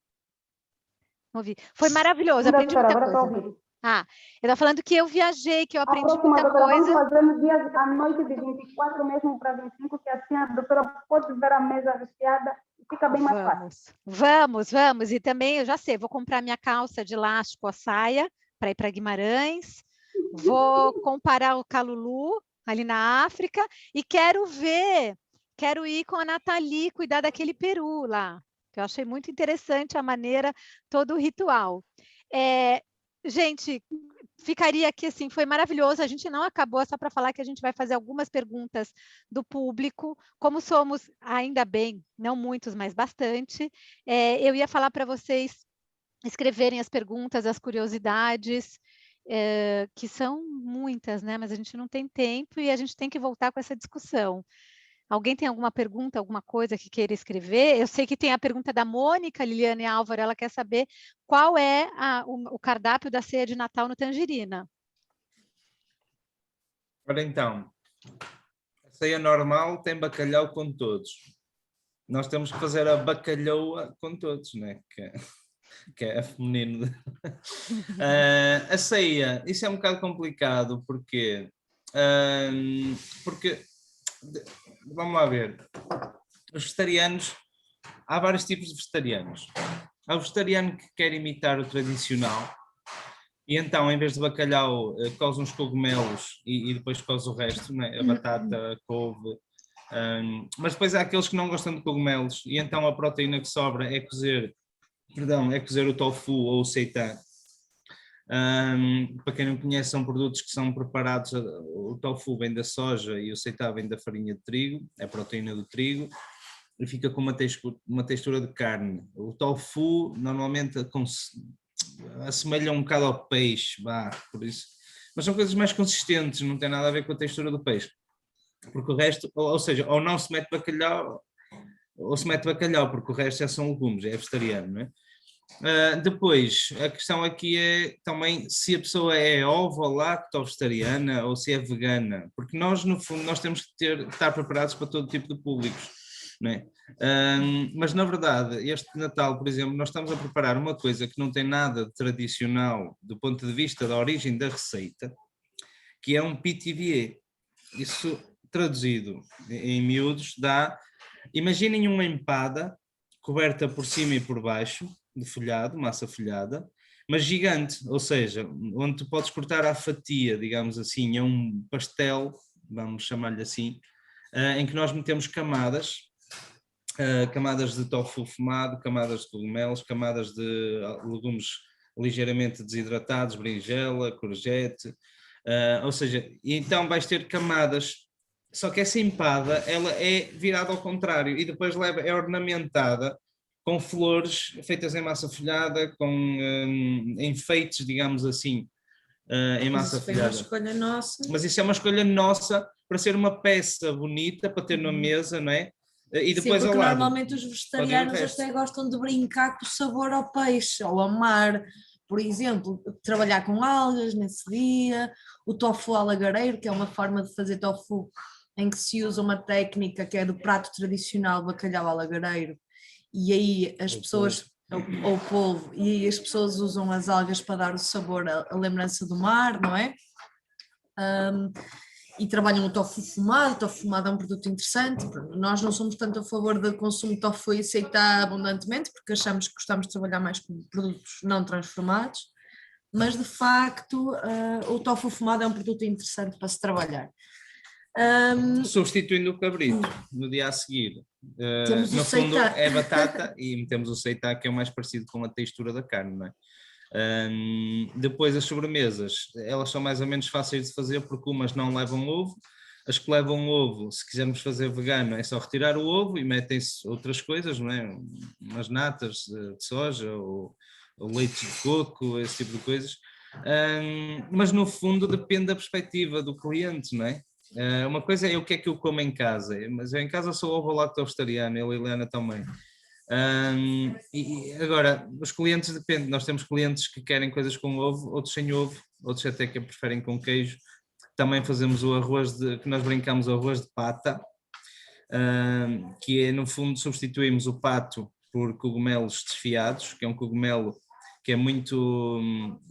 Ouvi. Foi maravilhoso, aprendi muita coisa. Eu estava falando que eu viajei, que eu aprendi muita coisa. Vamos fazer no dia à noite de 24 mesmo para 25, que assim a doutora pode ver a mesa recheada e fica bem mais fácil. Vamos. E também, eu já sei, vou comprar minha calça de elástico, a saia, para ir para Guimarães. Vou comparar o calulu ali na África e quero ver quero ir com a Nathalie cuidar daquele peru lá, que eu achei muito interessante a maneira, todo o ritual. Gente, ficaria aqui assim, foi maravilhoso, a gente não acabou, só para falar que a gente vai fazer algumas perguntas do público, como somos, ainda bem, não muitos, mas bastante, eu ia falar para vocês escreverem as perguntas, as curiosidades, que são muitas, né? Mas a gente não tem tempo e a gente tem que voltar com essa discussão. Alguém tem alguma pergunta, alguma coisa que queira escrever? Eu sei que tem a pergunta da Mônica, Liliane Álvaro, ela quer saber qual é o cardápio da ceia de Natal no Tangerina. Ora então, a ceia normal tem bacalhau com todos. Nós temos que fazer a bacalhoa com todos, né? Que é feminino. A ceia, isso é um bocado complicado, porque vamos lá ver, os vegetarianos, há vários tipos de vegetarianos. Há o vegetariano que quer imitar o tradicional e então, em vez de bacalhau, cose uns cogumelos e depois cose o resto, né? A batata, a couve. Mas depois há aqueles que não gostam de cogumelos e então a proteína que sobra é cozer o tofu ou o seitan. Para quem não conhece, são produtos que são preparados, o tofu vem da soja e o seitan vem da farinha de trigo, é a proteína do trigo, e fica com uma textura de carne. O tofu normalmente assemelha um bocado ao peixe, por isso, mas são coisas mais consistentes, não tem nada a ver com a textura do peixe, porque o resto, ou seja, ou não se mete bacalhau, ou se mete bacalhau, porque o resto já são legumes, é vegetariano, não é? Depois, a questão aqui é também se a pessoa é ovo ou lacto vegetariana ou se é vegana, porque nós, no fundo, nós temos que estar preparados para todo tipo de públicos, não é? Mas, na verdade, este Natal, por exemplo, nós estamos a preparar uma coisa que não tem nada de tradicional do ponto de vista da origem da receita, que é um pitivier. Isso, traduzido em miúdos, dá... Imaginem uma empada coberta por cima e por baixo, de folhado, massa folhada, mas gigante, ou seja, onde tu podes cortar à fatia, digamos assim, é um pastel, vamos chamar-lhe assim, em que nós metemos camadas de tofu fumado, camadas de cogumelos, camadas de legumes ligeiramente desidratados, berinjela, courgette, ou seja, então vais ter camadas, só que essa empada, ela é virada ao contrário e depois é ornamentada com flores feitas em massa folhada, com enfeites, digamos assim, em massa folhada. Isso foi uma escolha nossa. Mas isso é uma escolha nossa para ser uma peça bonita, para ter na mesa, não é? E depois, sim, porque ao lado, normalmente os vegetarianos até gostam de brincar com o sabor ao peixe, ou ao mar. Por exemplo, trabalhar com algas nesse dia, o tofu alagareiro, que é uma forma de fazer tofu em que se usa uma técnica que é do prato tradicional bacalhau alagareiro, e aí as pessoas, ou polvo, e aí as pessoas usam as algas para dar o sabor, a lembrança do mar, não é? E trabalham o tofu fumado é um produto interessante. Nós não somos tanto a favor do consumo de tofu e seitan abundantemente, porque achamos que gostamos de trabalhar mais com produtos não transformados, mas de facto o tofu fumado é um produto interessante para se trabalhar. Substituindo o cabrito no dia a seguir, no fundo é batata e metemos o seitan, que é o mais parecido com a textura da carne, não é? Depois as sobremesas, elas são mais ou menos fáceis de fazer porque umas não levam ovo, as que levam ovo, se quisermos fazer vegano, é só retirar o ovo e metem-se outras coisas, não é? Umas natas de soja ou leite de coco, esse tipo de coisas, mas no fundo depende da perspectiva do cliente, não é? Uma coisa é o que é que eu como em casa, mas eu em casa sou ovo-lacto-vegetariano, eu e a Helena também. E agora, os clientes depende, nós temos clientes que querem coisas com ovo, outros sem ovo, outros até que preferem com queijo. Também fazemos o arroz que nós brincamos o arroz de pata, que é no fundo substituímos o pato por cogumelos desfiados, que é um cogumelo que é muito,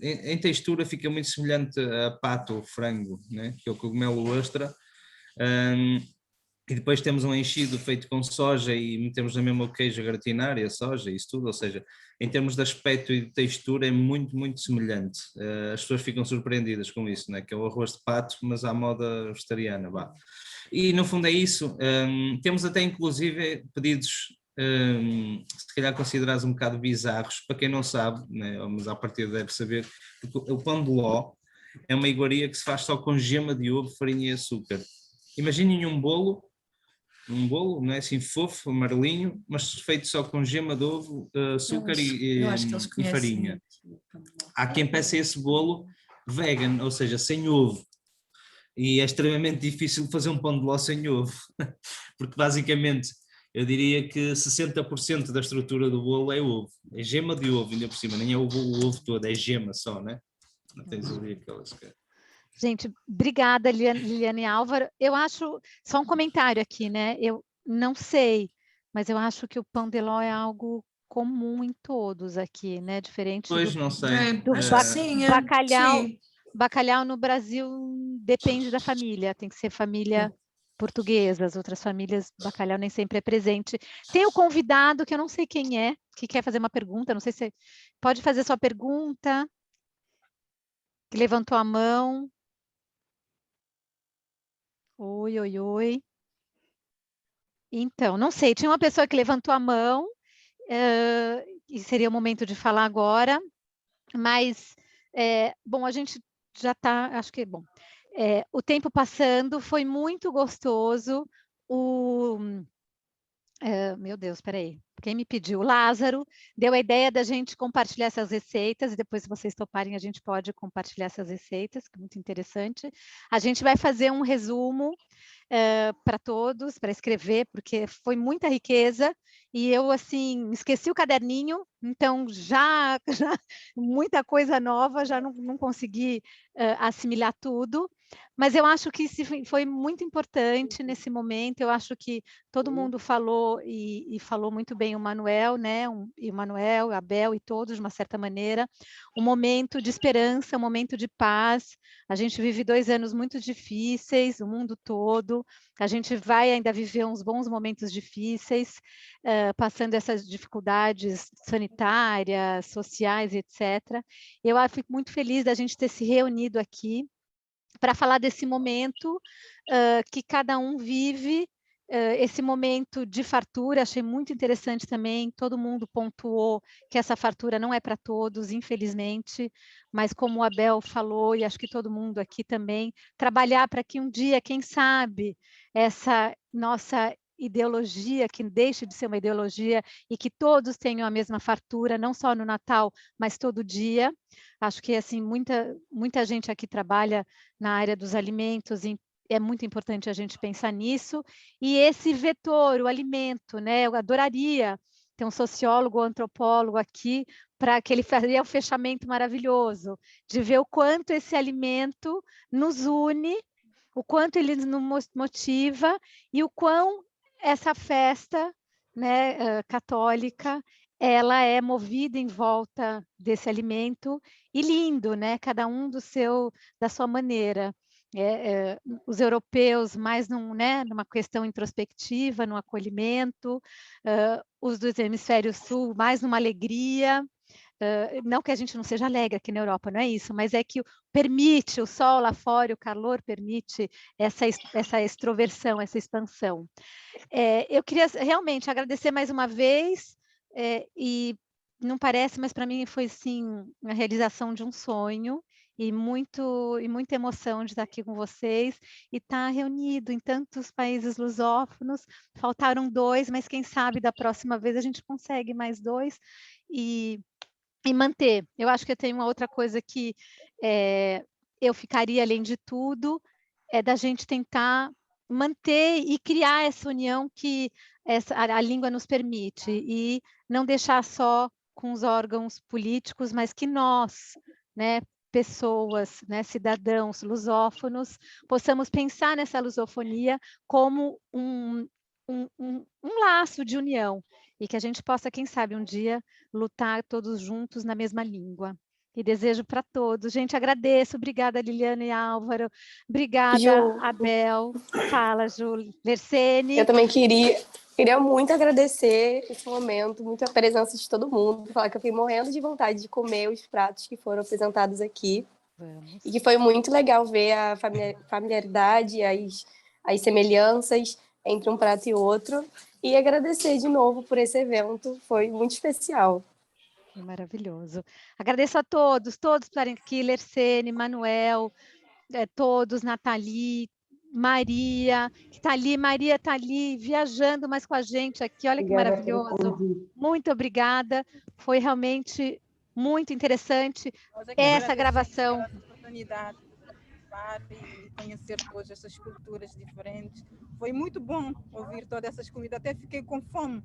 em textura fica muito semelhante a pato ou frango, né? Que é o cogumelo ostra. E depois temos um enchido feito com soja e metemos na mesma o queijo a gratinar e a soja e isso tudo, ou seja, em termos de aspecto e de textura é muito, muito semelhante. As pessoas ficam surpreendidas com isso, né? Que é o arroz de pato, mas à moda vegetariana, vá. E no fundo é isso. Temos até inclusive pedidos, se calhar considerados um bocado bizarros, para quem não sabe, né? Mas à partida deve saber, porque o pão de ló é uma iguaria que se faz só com gema de ovo, farinha e açúcar. Imaginem um bolo, não é assim fofo, amarelinho, mas feito só com gema de ovo, açúcar eu acho que eles e conhecem farinha. Há quem peça esse bolo vegan, ou seja, sem ovo. E é extremamente difícil fazer um pão de ló sem ovo, porque basicamente eu diria que 60% da estrutura do bolo é ovo, é gema de ovo ainda por cima, nem é o ovo todo, é gema só, né? Não tens ali aquelas... Gente, obrigada, Liliane e Álvaro. Eu acho, só um comentário aqui, né? Eu não sei, mas eu acho que o pão de ló é algo comum em todos aqui, né? Diferente Pois, não sei. do bacalhau. Bacalhau no Brasil depende da família, tem que ser família portuguesa, as outras famílias, bacalhau nem sempre é presente. Tem o convidado, que eu não sei quem é, que quer fazer uma pergunta, não sei se pode fazer sua pergunta, que levantou a mão. Oi, oi, oi. Então, não sei, tinha uma pessoa que levantou a mão, e seria o momento de falar agora, mas, bom, a gente já está, acho que, bom, o tempo passando, foi muito gostoso, meu Deus, espera aí, quem me pediu? O Lázaro deu a ideia da gente compartilhar essas receitas, e depois, se vocês toparem, a gente pode compartilhar essas receitas, que é muito interessante. A gente vai fazer um resumo para todos, para escrever, porque foi muita riqueza, e eu, assim, esqueci o caderninho, então já muita coisa nova, já não consegui assimilar tudo, mas eu acho que foi muito importante nesse momento, eu acho que todo mundo falou, e falou muito bem o Manuel, né, e o Manuel, a Abel e todos, de uma certa maneira, um momento de esperança, um momento de paz. A gente vive 2 anos muito difíceis, o mundo todo, a gente vai ainda viver uns bons momentos difíceis, passando essas dificuldades sanitárias, sociais, etc. Eu fico muito feliz da gente ter se reunido aqui para falar desse momento que cada um vive, esse momento de fartura. Achei muito interessante também, todo mundo pontuou que essa fartura não é para todos, infelizmente, mas como o Abel falou, e acho que todo mundo aqui também, trabalhar para que um dia, quem sabe, essa nossa ideologia, que deixe de ser uma ideologia e que todos tenham a mesma fartura, não só no Natal, mas todo dia. Acho que assim muita gente aqui trabalha na área dos alimentos, e é muito importante a gente pensar nisso. E esse vetor, o alimento, né? Eu adoraria ter um sociólogo, um antropólogo aqui, para que ele faria um fechamento maravilhoso, de ver o quanto esse alimento nos une, o quanto ele nos motiva e o quão essa festa, né, católica, ela é movida em volta desse alimento, e lindo, né? Cada um da sua maneira. Os europeus mais numa questão introspectiva, no acolhimento, os do hemisfério sul mais numa alegria. Não que a gente não seja alegre aqui na Europa, não é isso, mas é que permite, o sol lá fora, o calor permite essa extroversão, essa expansão. Eu queria realmente agradecer mais uma vez, e não parece, mas para mim foi sim a realização de um sonho, e muita emoção de estar aqui com vocês, e estar reunido em tantos países lusófonos. Faltaram 2, mas quem sabe da próxima vez a gente consegue mais 2, e manter. Eu acho que tem uma outra coisa que eu ficaria, além de tudo, é da gente tentar manter e criar essa união que a língua nos permite, e não deixar só com os órgãos políticos, mas que nós, né, pessoas, né, cidadãos lusófonos, possamos pensar nessa lusofonia como um laço de união, e que a gente possa, quem sabe, um dia lutar todos juntos na mesma língua. E desejo para todos. Gente, agradeço. Obrigada, Liliana e Álvaro. Obrigada, Ju. Abel. Fala, Ju. Lersene. Eu também queria muito agradecer esse momento, muito a presença de todo mundo, falar que eu fiquei morrendo de vontade de comer os pratos que foram apresentados aqui. Vamos. E que foi muito legal ver a familiaridade, as semelhanças entre um prato e outro. E agradecer de novo por esse evento, foi muito especial. Maravilhoso. Agradeço a todos por estarem aqui, Lersene, Manuel, todos, Nathalie, Maria, que está ali, Maria está ali, viajando mais com a gente aqui, olha que maravilhoso. Muito obrigada, foi realmente muito interessante essa gravação. Essa oportunidade de participar e conhecer todas essas culturas diferentes. Foi muito bom ouvir todas essas comidas, até fiquei com fome.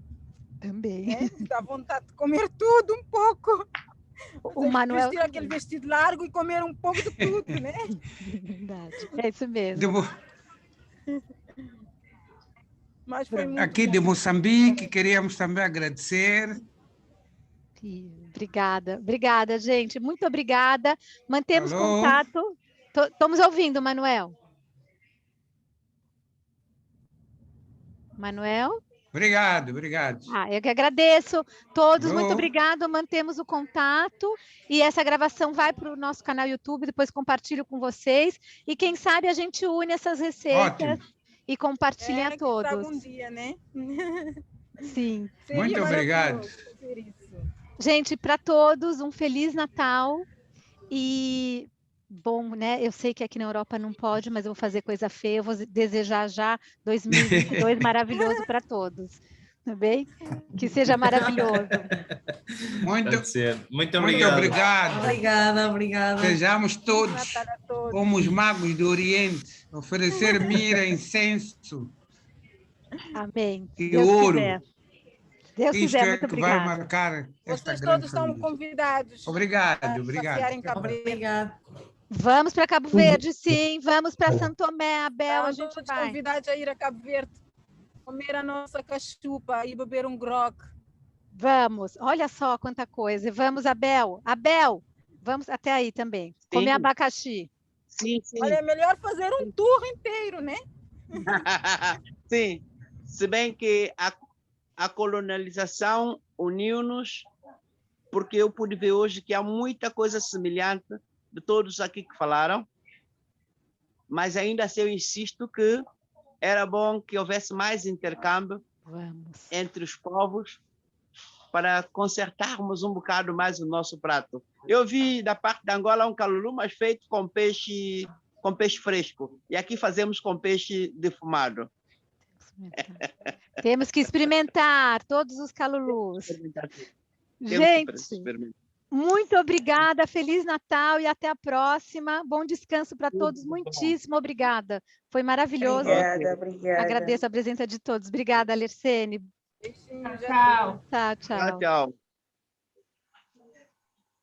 Também. Dá vontade de comer tudo um pouco. O Manuel... Vestir aquele vestido largo e comer um pouco de tudo, né? Verdade, é isso mesmo. Mas foi muito Aqui bom. de Moçambique, queríamos também agradecer. Obrigada, gente. Muito obrigada. Mantemos Alô? contato. Estamos ouvindo, Manuel. Manuel? Obrigado. Eu que agradeço. Todos, Alô? muito obrigado. Mantemos o contato. E essa gravação vai para o nosso canal YouTube, depois compartilho com vocês. E quem sabe a gente une essas receitas e compartilha a todos. Sabe um dia, né? Sim. Muito obrigado. Gente, para todos, um Feliz Natal. E, bom, né? Eu sei que aqui na Europa não pode, mas eu vou fazer coisa feia. Eu vou desejar já 2022 maravilhoso para todos. Tá bem? Que seja maravilhoso. Muito obrigado. Obrigada. Sejamos todos como os magos do Oriente, oferecer mirra, incenso Amém. e Deus ouro. quiser. Deus Isto quiser, é muito que obrigada. vai marcar esta Vocês grande todos estão família. convidados. Obrigado. Passear em Cabo Verde. Obrigada. Vamos para Cabo Verde, sim. Vamos para São Tomé, Abel, a Estão gente todos vai. convidados a ir a Cabo Verde, comer a nossa cachupa e beber um grog. Vamos. Olha só quanta coisa. Vamos, Abel. Abel, vamos até aí também. Sim. Comer abacaxi. Sim. Olha, é melhor fazer um tour inteiro, né? Sim, se bem que a colonialização uniu-nos, porque eu pude ver hoje que há muita coisa semelhante de todos aqui que falaram, mas ainda assim eu insisto que era bom que houvesse mais intercâmbio entre os povos para consertarmos um bocado mais o nosso prato. Eu vi da parte da Angola um calulu, mas feito com peixe fresco, e aqui fazemos com peixe defumado. Temos que experimentar todos os calulus. Gente, muito obrigada, Feliz Natal e até a próxima. Bom descanso para todos, muitíssimo obrigada. Foi maravilhoso. Obrigada. Agradeço a presença de todos. Obrigada, Lersene. Tchau. Tchau. Tchau.